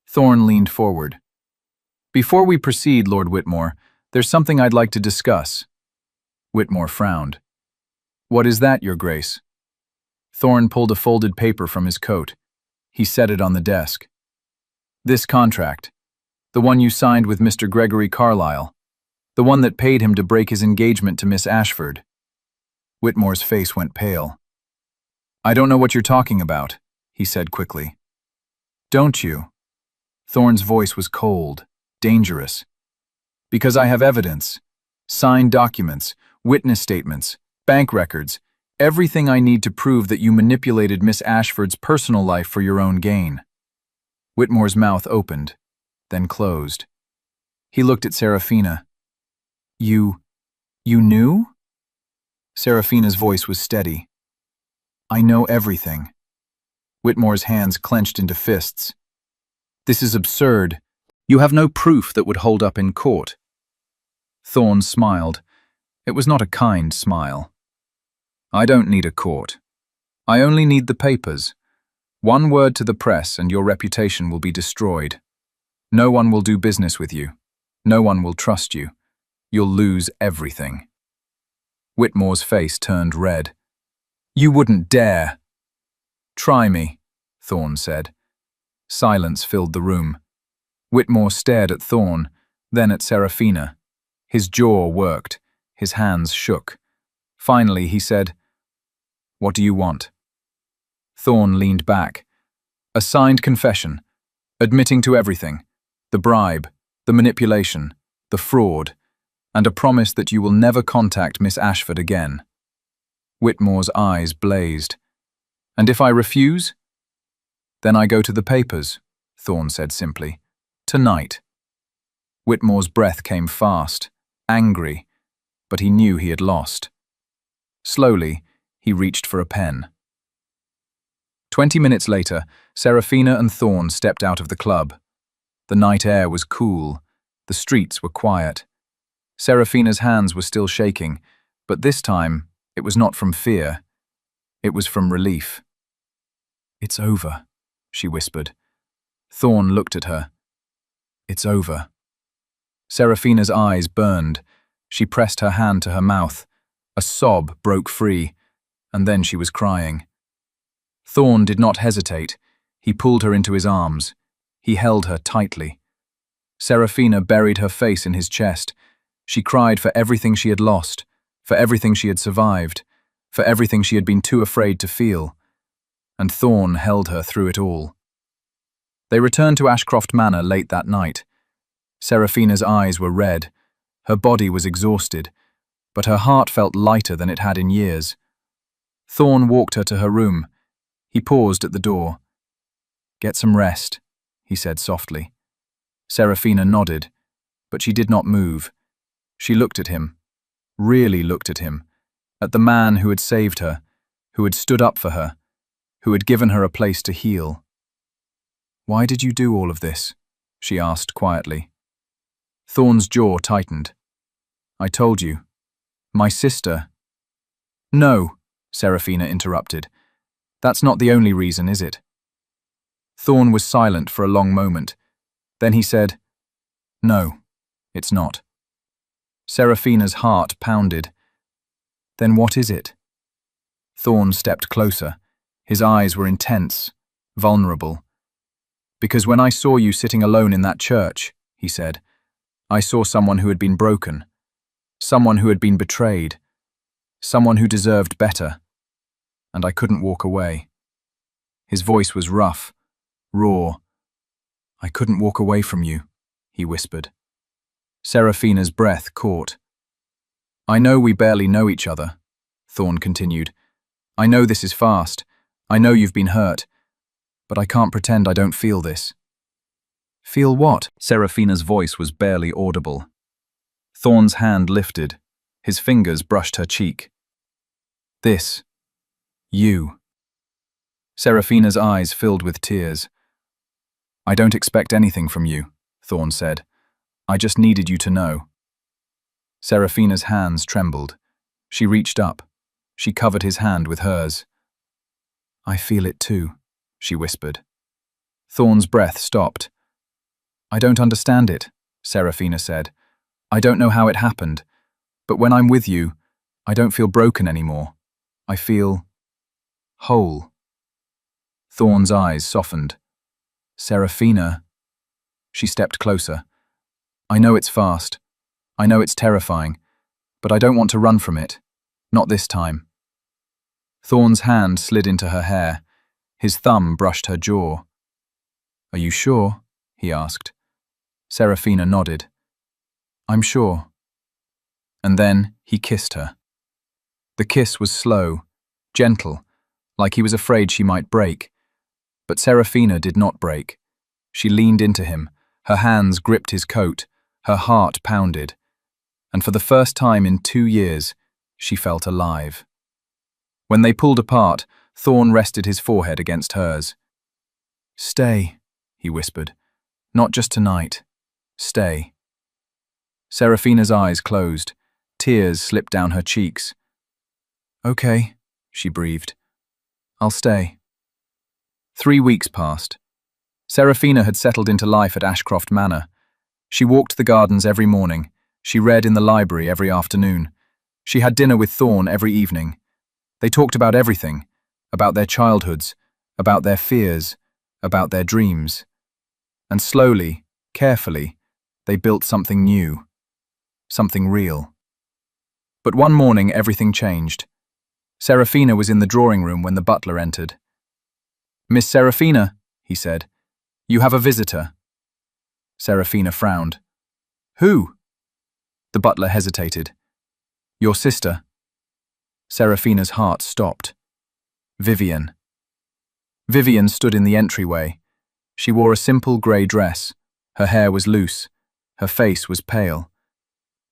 Thorn leaned forward. "Before we proceed, Lord Whitmore, there's something I'd like to discuss." Whitmore frowned. "What is that, Your Grace?" Thorn pulled a folded paper from his coat. He set it on the desk. "This contract, the one you signed with Mr. Gregory Carlyle, the one that paid him to break his engagement to Miss Ashford." Whitmore's face went pale. "I don't know what you're talking about," he said quickly. "Don't you?" Thorn's voice was cold, dangerous. "Because I have evidence. Signed documents, witness statements, bank records, everything I need to prove that you manipulated Miss Ashford's personal life for your own gain." Whitmore's mouth opened, then closed. He looked at Serafina. You knew?" Serafina's voice was steady. "I know everything." Whitmore's hands clenched into fists. "This is absurd. You have no proof that would hold up in court." Thorn smiled. It was not a kind smile. "I don't need a court. I only need the papers. One word to the press and your reputation will be destroyed. No one will do business with you. No one will trust you. You'll lose everything." Whitmore's face turned red. "You wouldn't dare." "Try me," Thorn said. Silence filled the room. Whitmore stared at Thorn, then at Serafina. His jaw worked. His hands shook. Finally, he said, "What do you want?" Thorn leaned back. "A signed confession, admitting to everything, the bribe, the manipulation, the fraud, and a promise that you will never contact Miss Ashford again." Whitmore's eyes blazed. "And if I refuse?" "Then I go to the papers," Thorn said simply. "Tonight." Whitmore's breath came fast, angry, but he knew he had lost. Slowly, he reached for a pen. 20 minutes later, Serafina and Thorn stepped out of the club. The night air was cool. The streets were quiet. Serafina's hands were still shaking, but this time, it was not from fear. It was from relief. "It's over," she whispered. Thorn looked at her. "It's over." Serafina's eyes burned. She pressed her hand to her mouth. A sob broke free, and then she was crying. Thorn did not hesitate. He pulled her into his arms. He held her tightly. Serafina buried her face in his chest. She cried for everything she had lost, for everything she had survived, for everything she had been too afraid to feel. And Thorn held her through it all. They returned to Ashcroft Manor late that night. Serafina's eyes were red. Her body was exhausted, but her heart felt lighter than it had in years. Thorn walked her to her room. He paused at the door. "Get some rest," he said softly. Serafina nodded, but she did not move. She looked at him, really looked at him, at the man who had saved her, who had stood up for her, who had given her a place to heal. "Why did you do all of this?" she asked quietly. Thorn's jaw tightened. "I told you. My sister—" "No," Serafina interrupted. "That's not the only reason, is it?" Thorn was silent for a long moment. Then he said, "No, it's not." Serafina's heart pounded. "Then what is it?" Thorn stepped closer. His eyes were intense, vulnerable. "Because when I saw you sitting alone in that church," he said, "I saw someone who had been broken, someone who had been betrayed, someone who deserved better, and I couldn't walk away." His voice was rough, raw. "I couldn't walk away from you," he whispered. Serafina's breath caught. "I know we barely know each other," Thorn continued. "I know this is fast. I know you've been hurt. But I can't pretend I don't feel this." "Feel what?" Serafina's voice was barely audible. Thorn's hand lifted. His fingers brushed her cheek. "This. You." Serafina's eyes filled with tears. "I don't expect anything from you," Thorn said. "I just needed you to know." Serafina's hands trembled. She reached up. She covered his hand with hers. "I feel it too," she whispered. Thorn's breath stopped. "I don't understand it," Serafina said. "I don't know how it happened. But when I'm with you, I don't feel broken anymore. I feel whole." Thorn's eyes softened. "Serafina." She stepped closer. "I know it's fast. I know it's terrifying. But I don't want to run from it. Not this time." Thorn's hand slid into her hair. His thumb brushed her jaw. "Are you sure?" he asked. Serafina nodded. "I'm sure." And then he kissed her. The kiss was slow, gentle, like he was afraid she might break. But Serafina did not break. She leaned into him. Her hands gripped his coat. Her heart pounded. And for the first time in 2 years, she felt alive. When they pulled apart, Thorn rested his forehead against hers. "Stay," he whispered. "Not just tonight. Stay." Serafina's eyes closed. Tears slipped down her cheeks. "Okay," she breathed. "I'll stay." 3 weeks passed. Serafina had settled into life at Ashcroft Manor. She walked the gardens every morning. She read in the library every afternoon. She had dinner with Thorn every evening. They talked about everything, about their childhoods, about their fears, about their dreams. And slowly, carefully, they built something new, something real. But one morning everything changed. Serafina was in the drawing room when the butler entered. "Miss Serafina," he said, "you have a visitor." Serafina frowned. "Who?" The butler hesitated. "Your sister." Serafina's heart stopped. Vivian. Vivian stood in the entryway. She wore a simple grey dress. Her hair was loose. Her face was pale.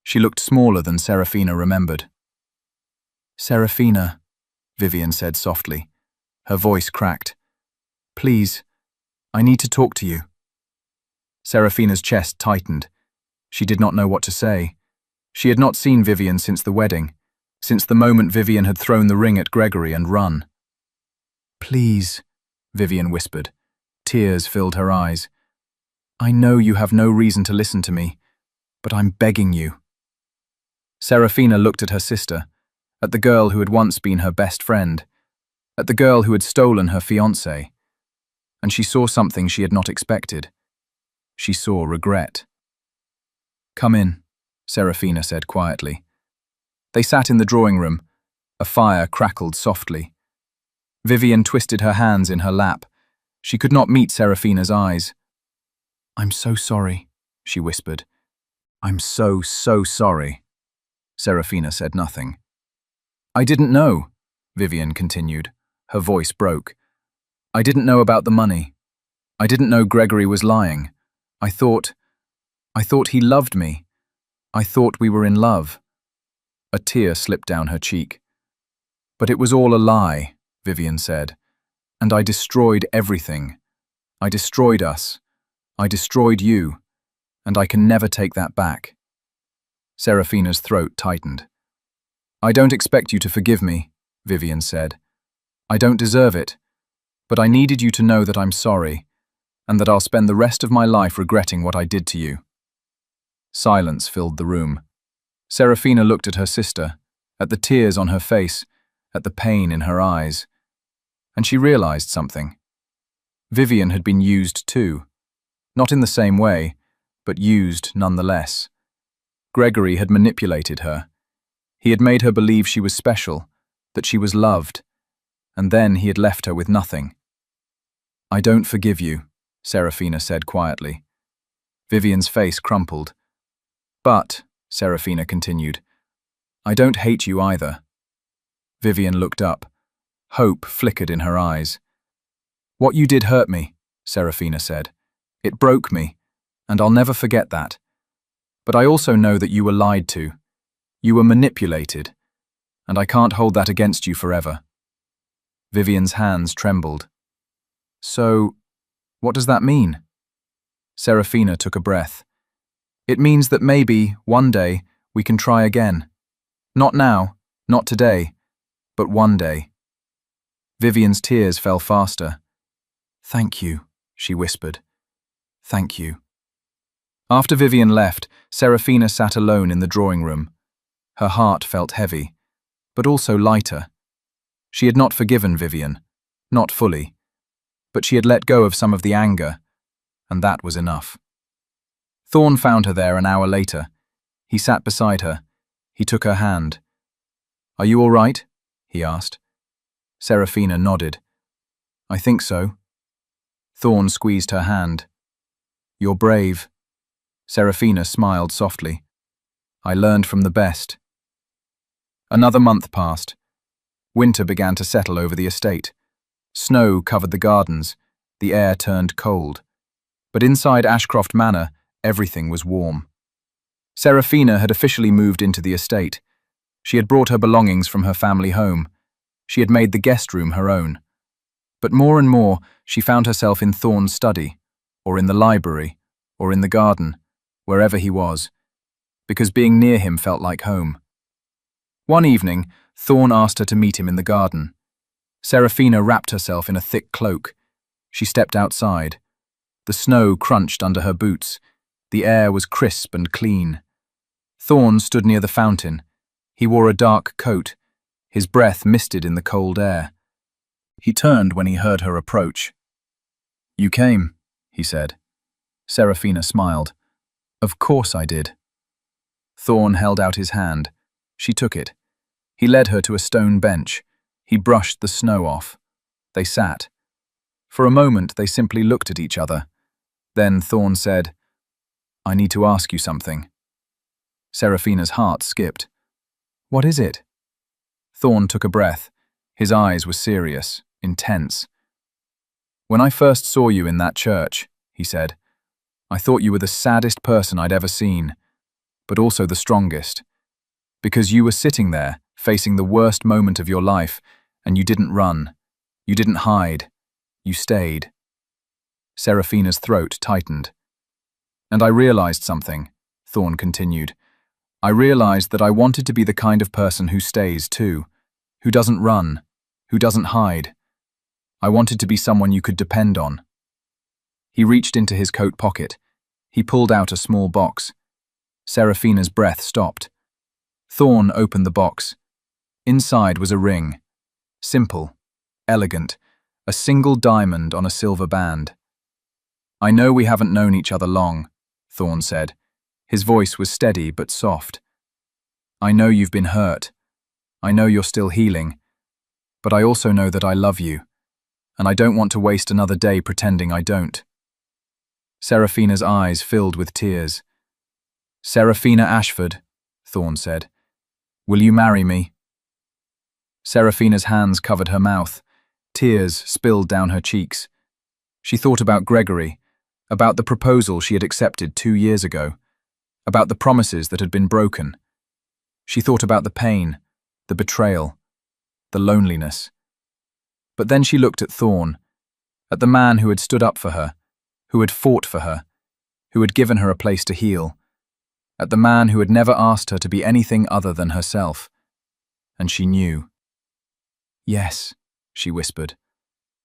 She looked smaller than Serafina remembered. "Serafina," Vivian said softly. Her voice cracked. "Please, I need to talk to you." Serafina's chest tightened. She did not know what to say. She had not seen Vivian since the wedding, since the moment Vivian had thrown the ring at Gregory and run. "Please," Vivian whispered. Tears filled her eyes. "I know you have no reason to listen to me, but I'm begging you." Serafina looked at her sister, at the girl who had once been her best friend, at the girl who had stolen her fiancé. and she saw something she had not expected. She saw regret. "Come in," Serafina said quietly. They sat in the drawing room. A fire crackled softly. Vivian twisted her hands in her lap. She could not meet Serafina's eyes. "I'm so sorry," she whispered. "I'm so sorry." Serafina said nothing. "I didn't know," Vivian continued. Her voice broke. "I didn't know about the money. I didn't know Gregory was lying. I thought he loved me. I thought we were in love." A tear slipped down her cheek. "But it was all a lie," Vivian said. "And I destroyed everything. I destroyed us. I destroyed you. And I can never take that back." Serafina's throat tightened. "I don't expect you to forgive me," Vivian said. "I don't deserve it. But I needed you to know that I'm sorry, and that I'll spend the rest of my life regretting what I did to you." Silence filled the room. Serafina looked at her sister, at the tears on her face, at the pain in her eyes. And she realized something. Vivian had been used too. Not in the same way, but used nonetheless. Gregory had manipulated her. He had made her believe she was special, that she was loved, and then he had left her with nothing. "I don't forgive you," Serafina said quietly. Vivian's face crumpled. "But," Serafina continued, "I don't hate you either." Vivian looked up. Hope flickered in her eyes. "What you did hurt me," Serafina said. "It broke me, and I'll never forget that. But I also know that you were lied to. You were manipulated, and I can't hold that against you forever." Vivian's hands trembled. "So, what does that mean?" Serafina took a breath. "It means that maybe, one day, we can try again. Not now, not today, but one day." Vivian's tears fell faster. "Thank you," she whispered. "Thank you." After Vivian left, Serafina sat alone in the drawing room. Her heart felt heavy, but also lighter. She had not forgiven Vivian, not fully, but she had let go of some of the anger, and that was enough. Thorn found her there an hour later. He sat beside her. He took her hand. "Are you all right?" he asked. Serafina nodded. "I think so." Thorn squeezed her hand. "You're brave." Serafina smiled softly. "I learned from the best." Another month passed. Winter began to settle over the estate. Snow covered the gardens. The air turned cold. But inside Ashcroft Manor, everything was warm. Serafina had officially moved into the estate. She had brought her belongings from her family home. She had made the guest room her own. But more and more, she found herself in Thorn's study, or in the library, or in the garden, wherever he was, because being near him felt like home. One evening, Thorn asked her to meet him in the garden. Serafina wrapped herself in a thick cloak. She stepped outside. The snow crunched under her boots. The air was crisp and clean. Thorn stood near the fountain. He wore a dark coat. His breath misted in the cold air. He turned when he heard her approach. "You came," he said. Serafina smiled. "Of course I did." Thorn held out his hand. She took it. He led her to a stone bench. He brushed the snow off. They sat. For a moment, they simply looked at each other. Then Thorn said, "I need to ask you something." Serafina's heart skipped. "What is it?" Thorn took a breath. His eyes were serious, intense. "When I first saw you in that church," he said, "I thought you were the saddest person I'd ever seen, but also the strongest. Because you were sitting there, facing the worst moment of your life, and you didn't run. You didn't hide. You stayed." Serafina's throat tightened. "And I realized something," Thorn continued. "I realized that I wanted to be the kind of person who stays too, who doesn't run, who doesn't hide. I wanted to be someone you could depend on." He reached into his coat pocket. He pulled out a small box. Serafina's breath stopped. Thorn opened the box. Inside was a ring. Simple, elegant, a single diamond on a silver band. "I know we haven't known each other long," Thorn said. His voice was steady but soft. "I know you've been hurt. I know you're still healing. But I also know that I love you, and I don't want to waste another day pretending I don't." Seraphina's eyes filled with tears. "Seraphina Ashford," Thorn said, "will you marry me?" Seraphina's hands covered her mouth. Tears spilled down her cheeks. She thought about Gregory, about the proposal she had accepted 2 years ago, about the promises that had been broken. She thought about the pain, the betrayal, the loneliness. But then she looked at Thorn, at the man who had stood up for her, who had fought for her, who had given her a place to heal, at the man who had never asked her to be anything other than herself. And she knew. "Yes," she whispered.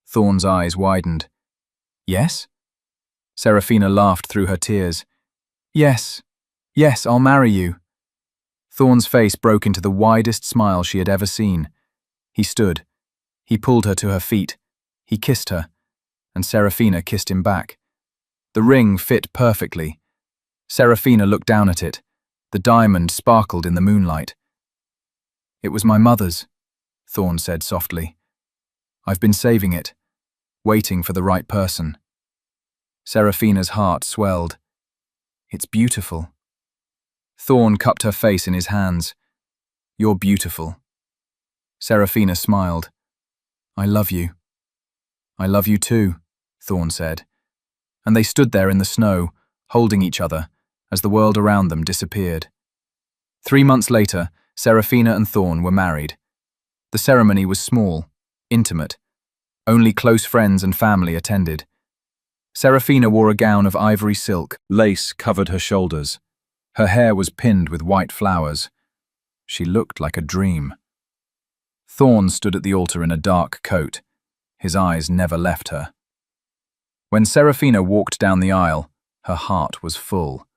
Thorn's eyes widened. "Yes?" Seraphina laughed through her tears. "Yes, yes, I'll marry you." Thorn's face broke into the widest smile she had ever seen. He stood. He pulled her to her feet. He kissed her, and Seraphina kissed him back. The ring fit perfectly. Seraphina looked down at it. The diamond sparkled in the moonlight. "It was my mother's," Thorn said softly. "I've been saving it, waiting for the right person." Seraphina's heart swelled. "It's beautiful." Thorn cupped her face in his hands. "You're beautiful." Seraphina smiled. "I love you." "I love you too," Thorn said. And they stood there in the snow, holding each other, as the world around them disappeared. 3 months later, Seraphina and Thorn were married. The ceremony was small, intimate. Only close friends and family attended. Seraphina wore a gown of ivory silk. Lace covered her shoulders. Her hair was pinned with white flowers. She looked like a dream. Thorn stood at the altar in a dark coat. His eyes never left her. When Seraphina walked down the aisle, her heart was full.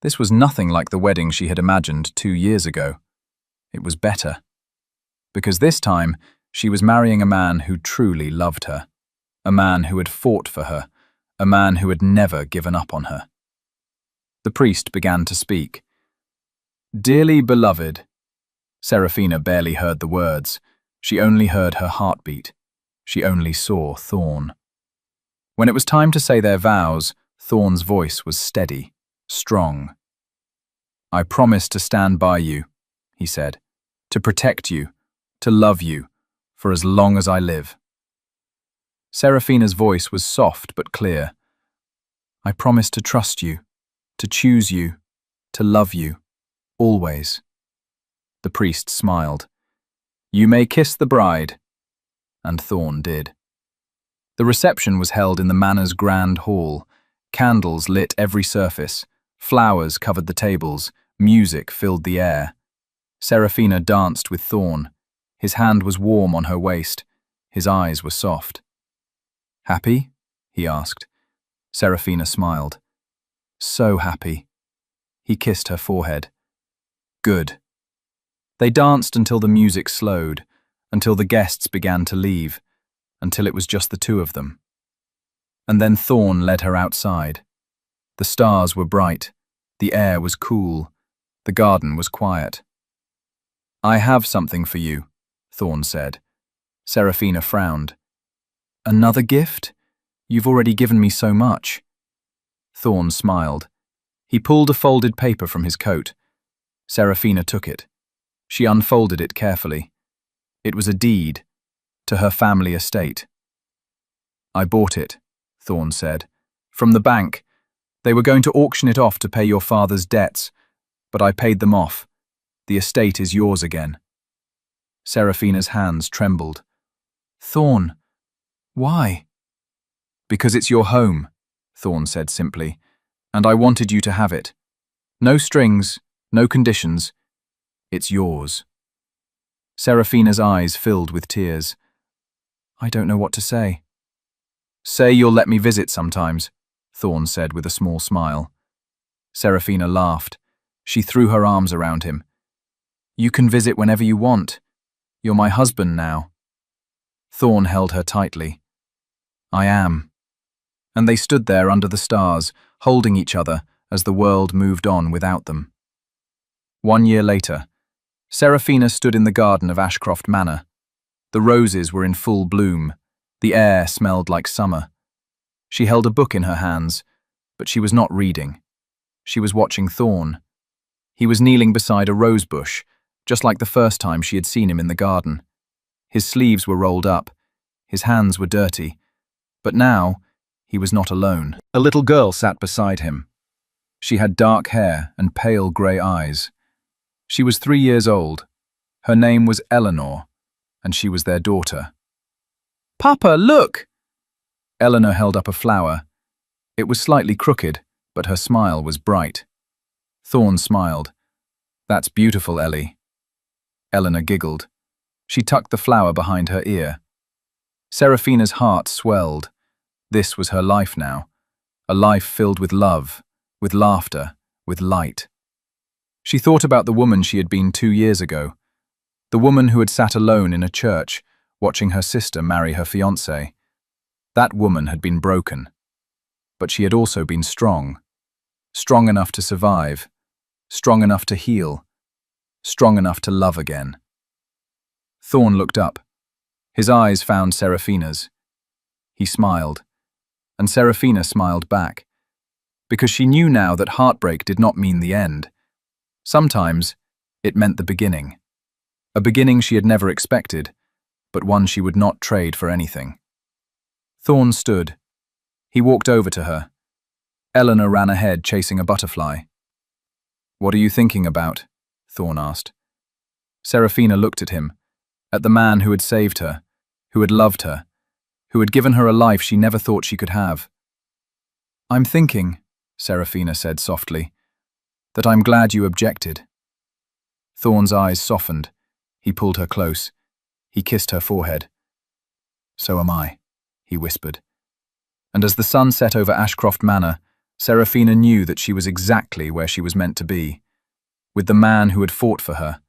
This was nothing like the wedding she had imagined 2 years ago. It was better. Because this time, she was marrying a man who truly loved her. A man who had fought for her. A man who had never given up on her. The priest began to speak. "Dearly beloved." Seraphina barely heard the words. She only heard her heartbeat. She only saw Thorn. When it was time to say their vows, Thorn's voice was steady, strong. "I promise to stand by you," he said, "to protect you, to love you, for as long as I live." Seraphina's voice was soft but clear. "I promise to trust you, to choose you, to love you, always." The priest smiled. "You may kiss the bride." And Thorn did. The reception was held in the manor's grand hall. Candles lit every surface. Flowers covered the tables. Music filled the air. Seraphina danced with Thorn. His hand was warm on her waist. His eyes were soft. "Happy?" he asked. Seraphina smiled. "So happy." He kissed her forehead. "Good." They danced until the music slowed, until the guests began to leave, until it was just the two of them. And then Thorn led her outside. The stars were bright. The air was cool. The garden was quiet. "I have something for you," Thorn said. Seraphina frowned. "Another gift? You've already given me so much." Thorn smiled. He pulled a folded paper from his coat. Seraphina took it. She unfolded it carefully. It was a deed to her family estate. "I bought it," Thorn said, "from the bank. They were going to auction it off to pay your father's debts, but I paid them off. The estate is yours again." Seraphina's hands trembled. "Thorn, why?" "Because it's your home," Thorn said simply, "and I wanted you to have it. No strings, no conditions. It's yours." Seraphina's eyes filled with tears. "I don't know what to say." "Say you'll let me visit sometimes," Thorn said with a small smile. Seraphina laughed. She threw her arms around him. "You can visit whenever you want. You're my husband now." Thorn held her tightly. I am. And they stood there under the stars, holding each other as the world moved on without them. 1 year later, Serafina stood in the garden of Ashcroft Manor. The roses were in full bloom. The air smelled like summer. She held a book in her hands, but she was not reading. She was watching Thorn. He was kneeling beside a rose bush, just like the first time she had seen him in the garden. His sleeves were rolled up. His hands were dirty. But now, he was not alone. A little girl sat beside him. She had dark hair and pale grey eyes. She was 3 years old. Her name was Eleanor, and she was their daughter. "Papa, look!" Eleanor held up a flower. It was slightly crooked, but her smile was bright. Thorn smiled. "That's beautiful, Ellie." Eleanor giggled. She tucked the flower behind her ear. Serafina's heart swelled. This was her life now, a life filled with love, with laughter, with light. She thought about the woman she had been 2 years ago, the woman who had sat alone in a church, watching her sister marry her fiancé. That woman had been broken, but she had also been strong. Strong enough to survive, strong enough to heal, strong enough to love again. Thorn looked up. His eyes found Serafina's. He smiled, and Serafina smiled back, because she knew now that heartbreak did not mean the end. Sometimes it meant the beginning. A beginning she had never expected, but one she would not trade for anything. Thorn stood. He walked over to her. Eleanor ran ahead, chasing a butterfly. "What are you thinking about?" Thorn asked. Serafina looked at him, at the man who had saved her, who had loved her, who had given her a life she never thought she could have. "I'm thinking," Serafina said softly, "that I'm glad you objected." Thorn's eyes softened. He pulled her close. He kissed her forehead. "So am I," he whispered. And as the sun set over Ashcroft Manor, Serafina knew that she was exactly where she was meant to be, with the man who had fought for her,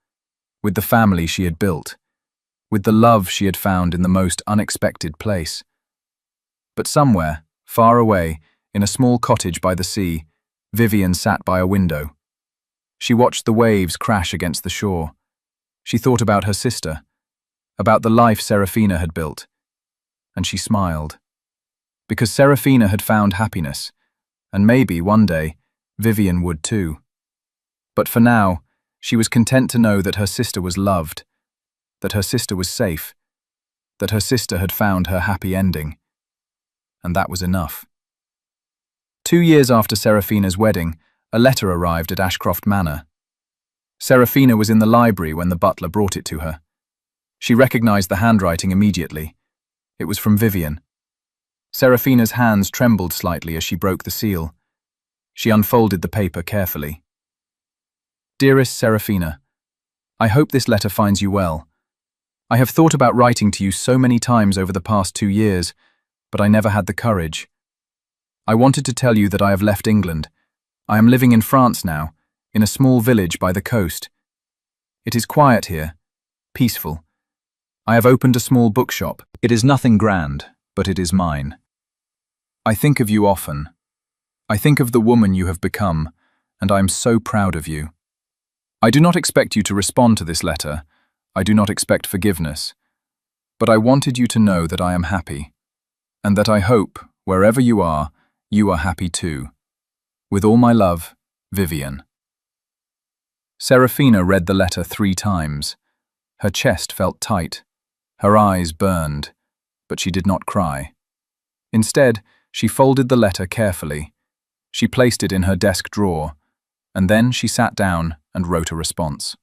with the family she had built, with the love she had found in the most unexpected place. But somewhere, far away, in a small cottage by the sea, Vivian sat by a window. She watched the waves crash against the shore. She thought about her sister, about the life Serafina had built, and she smiled. Because Serafina had found happiness, and maybe one day Vivian would too. But for now, she was content to know that her sister was loved, that her sister was safe, that her sister had found her happy ending. And that was enough. 2 years after Serafina's wedding, a letter arrived at Ashcroft Manor. Serafina was in the library when the butler brought it to her. She recognized the handwriting immediately. It was from Vivian. Serafina's hands trembled slightly as she broke the seal. She unfolded the paper carefully. "Dearest Serafina, I hope this letter finds you well. I have thought about writing to you so many times over the past 2 years, but I never had the courage. I wanted to tell you that I have left England. I am living in France now, in a small village by the coast. It is quiet here, peaceful. I have opened a small bookshop. It is nothing grand, but it is mine. I think of you often. I think of the woman you have become, and I am so proud of you. I do not expect you to respond to this letter. I do not expect forgiveness. But I wanted you to know that I am happy, and that I hope, wherever you are happy too. With all my love, Vivian." Serafina read the letter 3 times. Her chest felt tight. Her eyes burned, but she did not cry. Instead, she folded the letter carefully. She placed it in her desk drawer, and then she sat down and wrote a response.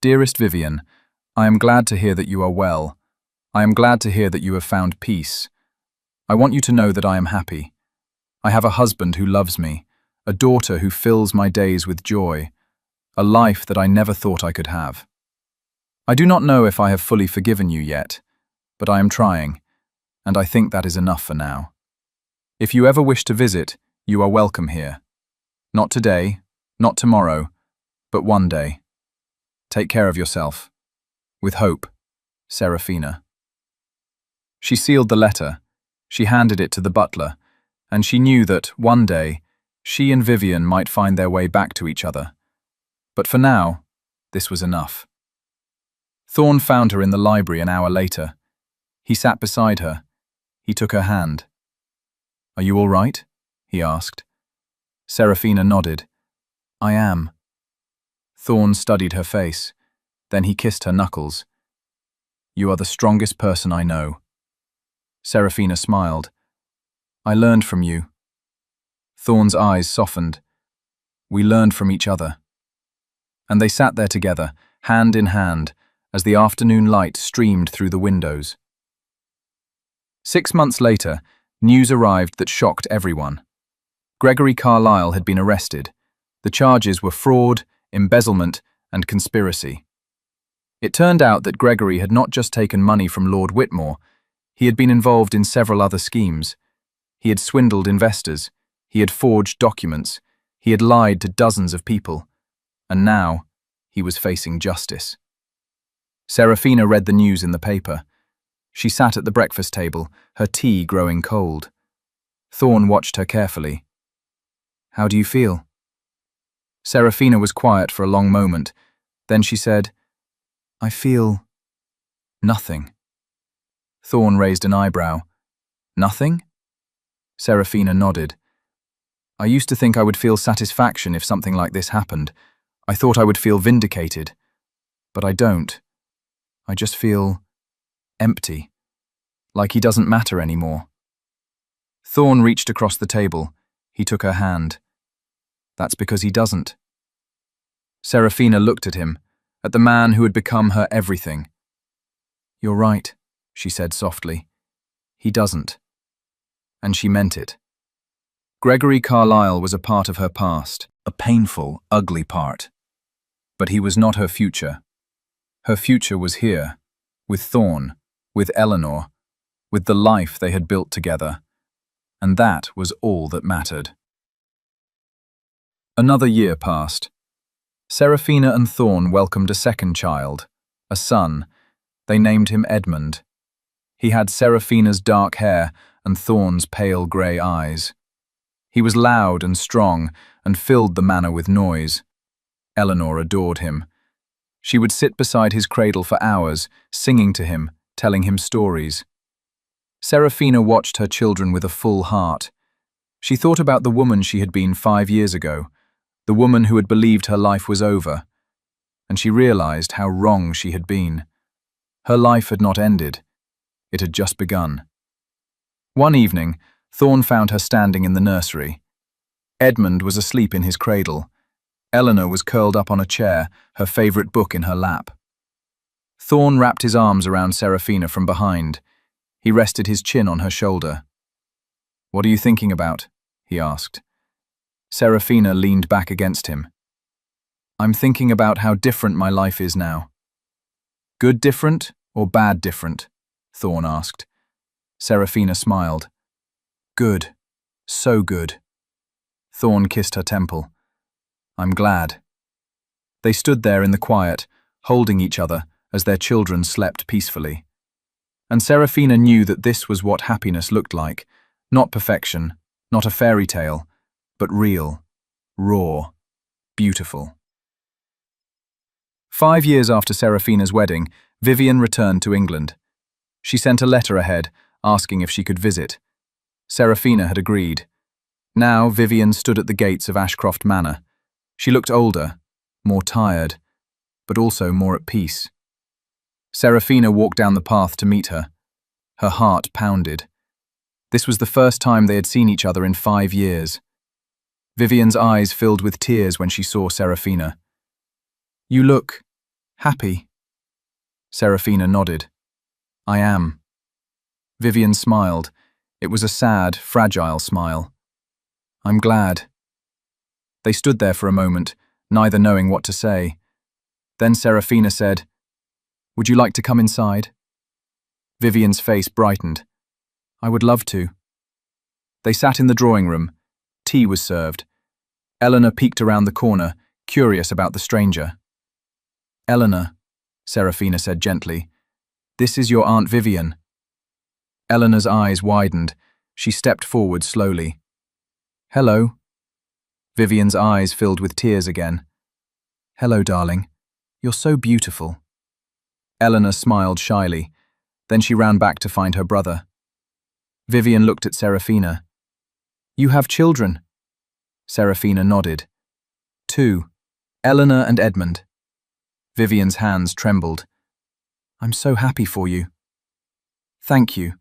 "Dearest Vivian, I am glad to hear that you are well. I am glad to hear that you have found peace. I want you to know that I am happy. I have a husband who loves me, a daughter who fills my days with joy, a life that I never thought I could have. I do not know if I have fully forgiven you yet, but I am trying, and I think that is enough for now. If you ever wish to visit, you are welcome here. Not today, not tomorrow, but one day. Take care of yourself. With hope, Serafina." She sealed the letter, She handed it to the butler, and she knew that, one day, she and Vivian might find their way back to each other. But for now, this was enough. Thorn found her in the library an hour later. He sat beside her. He took her hand. "Are you all right?" he asked. Serafina nodded. "I am." Thorn studied her face. Then he kissed her knuckles. "You are the strongest person I know." Serafina smiled. "I learned from you." Thorn's eyes softened. "We learned from each other." And they sat there together, hand in hand, as the afternoon light streamed through the windows. 6 months later, news arrived that shocked everyone. Gregory Carlyle had been arrested. The charges were fraud, embezzlement, and conspiracy. It turned out that Gregory had not just taken money from Lord Whitmore, he had been involved in several other schemes. He had swindled investors, he had forged documents, he had lied to dozens of people, and now he was facing justice. Serafina read the news in the paper. She sat at the breakfast table, her tea growing cold. Thorn watched her carefully. "How do you feel?" Serafina was quiet for a long moment. Then she said, "I feel nothing." Thorn raised an eyebrow. "Nothing?" Serafina nodded. "I used to think I would feel satisfaction if something like this happened. I thought I would feel vindicated. But I don't. I just feel empty, like he doesn't matter anymore." Thorn reached across the table. He took her hand. "That's because he doesn't." Serafina looked at him, at the man who had become her everything. "You're right," she said softly. "He doesn't." And she meant it. Gregory Carlyle was a part of her past, a painful, ugly part. But he was not her future. Her future was here, with Thorn, with Eleanor, with the life they had built together. And that was all that mattered. Another year passed. Serafina and Thorn welcomed a second child, a son. They named him Edmund. He had Serafina's dark hair and Thorn's pale grey eyes. He was loud and strong and filled the manor with noise. Eleanor adored him. She would sit beside his cradle for hours, singing to him, telling him stories. Serafina watched her children with a full heart. She thought about the woman she had been 5 years ago, the woman who had believed her life was over, and she realized how wrong she had been. Her life had not ended. It had just begun. One evening, Thorn found her standing in the nursery. Edmund was asleep in his cradle. Eleanor was curled up on a chair, her favorite book in her lap. Thorn wrapped his arms around Serafina from behind. He rested his chin on her shoulder. "What are you thinking about?" he asked. Serafina leaned back against him. "I'm thinking about how different my life is now." "Good different or bad different?" Thorn asked. Serafina smiled. "Good. So good." Thorn kissed her temple. "I'm glad." They stood there in the quiet, holding each other as their children slept peacefully. And Serafina knew that this was what happiness looked like. Not perfection, not a fairy tale, but real, raw, beautiful. 5 years after Serafina's wedding, Vivian returned to England. She sent a letter ahead, asking if she could visit. Serafina had agreed. Now Vivian stood at the gates of Ashcroft Manor. She looked older, more tired, but also more at peace. Serafina walked down the path to meet her. Her heart pounded. This was the first time they had seen each other in 5 years. Vivian's eyes filled with tears when she saw Serafina. "You look happy." Serafina nodded. "I am." Vivian smiled. It was a sad, fragile smile. "I'm glad." They stood there for a moment, neither knowing what to say. Then Serafina said, "Would you like to come inside?" Vivian's face brightened. "I would love to." They sat in the drawing room. Tea was served. Eleanor peeked around the corner, curious about the stranger. "Eleanor," Serafina said gently, "this is your Aunt Vivian." Eleanor's eyes widened. She stepped forward slowly. "Hello." Vivian's eyes filled with tears again. "Hello, darling. You're so beautiful." Eleanor smiled shyly. Then she ran back to find her brother. Vivian looked at Serafina. "You have children?" Serafina nodded. "Two, Eleanor and Edmund." Vivian's hands trembled. "I'm so happy for you." "Thank you,"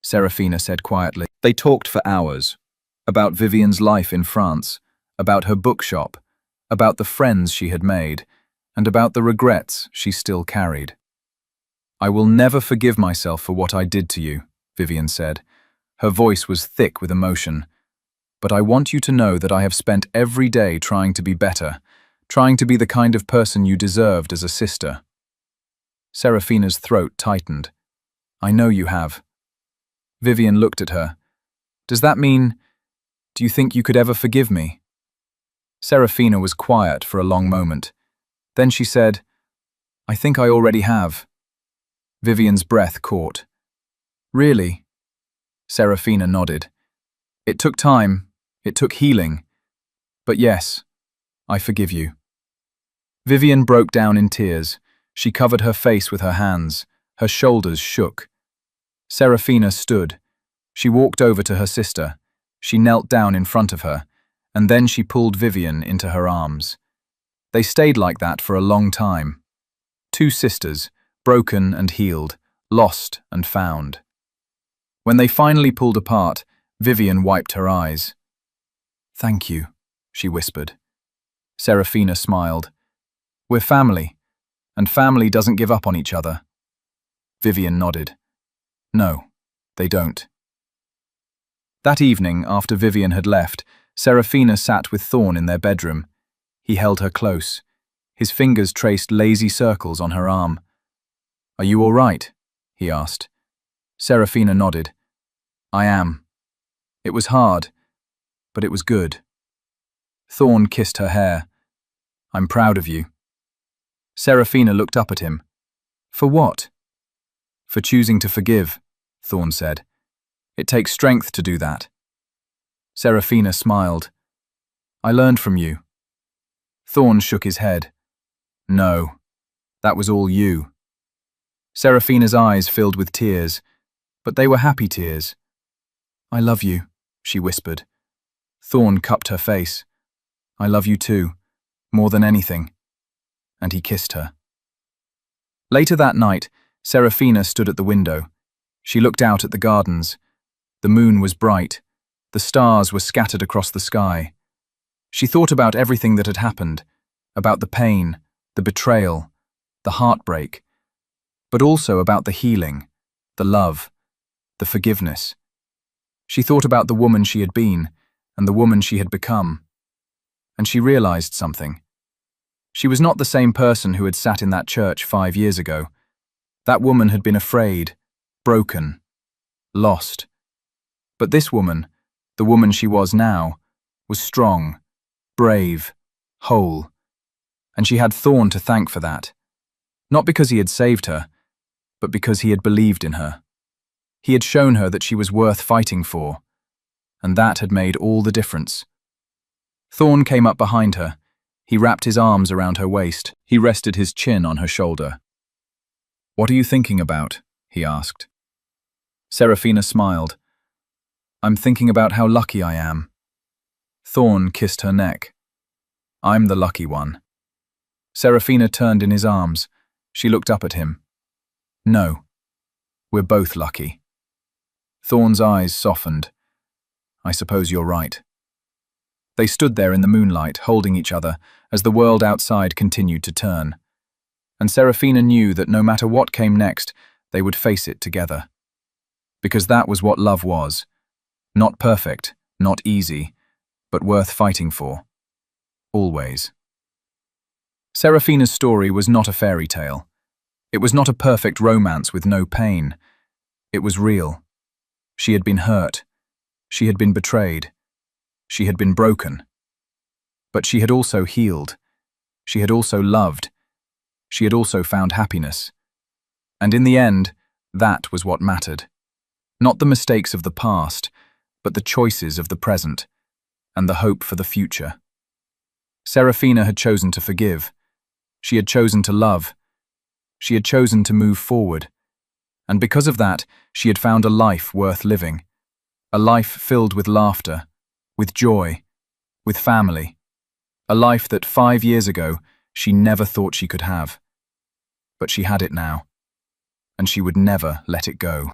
Serafina said quietly. They talked for hours. About Vivian's life in France, about her bookshop, about the friends she had made, and about the regrets she still carried. "I will never forgive myself for what I did to you," Vivian said. Her voice was thick with emotion. "But I want you to know that I have spent every day trying to be better, trying to be the kind of person you deserved as a sister." Serafina's throat tightened. "I know you have." Vivian looked at her. "Does that mean, do you think you could ever forgive me?" Serafina was quiet for a long moment. Then she said, "I think I already have." Vivian's breath caught. "Really?" Serafina nodded. "It took time, it took healing. But yes, I forgive you." Vivian broke down in tears. She covered her face with her hands. Her shoulders shook. Serafina stood. She walked over to her sister. She knelt down in front of her, and then she pulled Vivian into her arms. They stayed like that for a long time. Two sisters, broken and healed, lost and found. When they finally pulled apart, Vivian wiped her eyes. "Thank you," she whispered. Serafina smiled. "We're family, and family doesn't give up on each other." Vivian nodded. "No, they don't." That evening, after Vivian had left, Serafina sat with Thorn in their bedroom. He held her close. His fingers traced lazy circles on her arm. "Are you all right?" he asked. Serafina nodded. "I am. It was hard, but it was good." Thorn kissed her hair. "I'm proud of you." Serafina looked up at him. "For what?" "For choosing to forgive," Thorn said. "It takes strength to do that." Serafina smiled. "I learned from you." Thorn shook his head. "No, that was all you." Serafina's eyes filled with tears, but they were happy tears. "I love you," she whispered. Thorn cupped her face. "I love you too, more than anything." And he kissed her. Later that night, Serafina stood at the window. She looked out at the gardens. The moon was bright. The stars were scattered across the sky. She thought about everything that had happened, about the pain, the betrayal, the heartbreak, but also about the healing, the love, the forgiveness. She thought about the woman she had been and the woman she had become. And she realized something. She was not the same person who had sat in that church 5 years ago. That woman had been afraid, broken, lost. But this woman, the woman she was now, was strong, brave, whole. And she had Thorn to thank for that. Not because he had saved her, but because he had believed in her. He had shown her that she was worth fighting for, and that had made all the difference. Thorn came up behind her. He wrapped his arms around her waist. He rested his chin on her shoulder. "What are you thinking about?" he asked. Serafina smiled. "I'm thinking about how lucky I am." Thorn kissed her neck. "I'm the lucky one." Serafina turned in his arms. She looked up at him. "No, we're both lucky." Thorn's eyes softened. "I suppose you're right." They stood there in the moonlight, holding each other, as the world outside continued to turn. And Serafina knew that no matter what came next, they would face it together. Because that was what love was. Not perfect, not easy, but worth fighting for. Always. Serafina's story was not a fairy tale. It was not a perfect romance with no pain. It was real. She had been hurt. She had been betrayed. She had been broken. But she had also healed. She had also loved. She had also found happiness. And in the end, that was what mattered. Not the mistakes of the past, but the choices of the present and the hope for the future. Serafina had chosen to forgive. She had chosen to love. She had chosen to move forward. And because of that, she had found a life worth living. A life filled with laughter, with joy, with family. A life that 5 years ago she never thought she could have. But she had it now, and she would never let it go.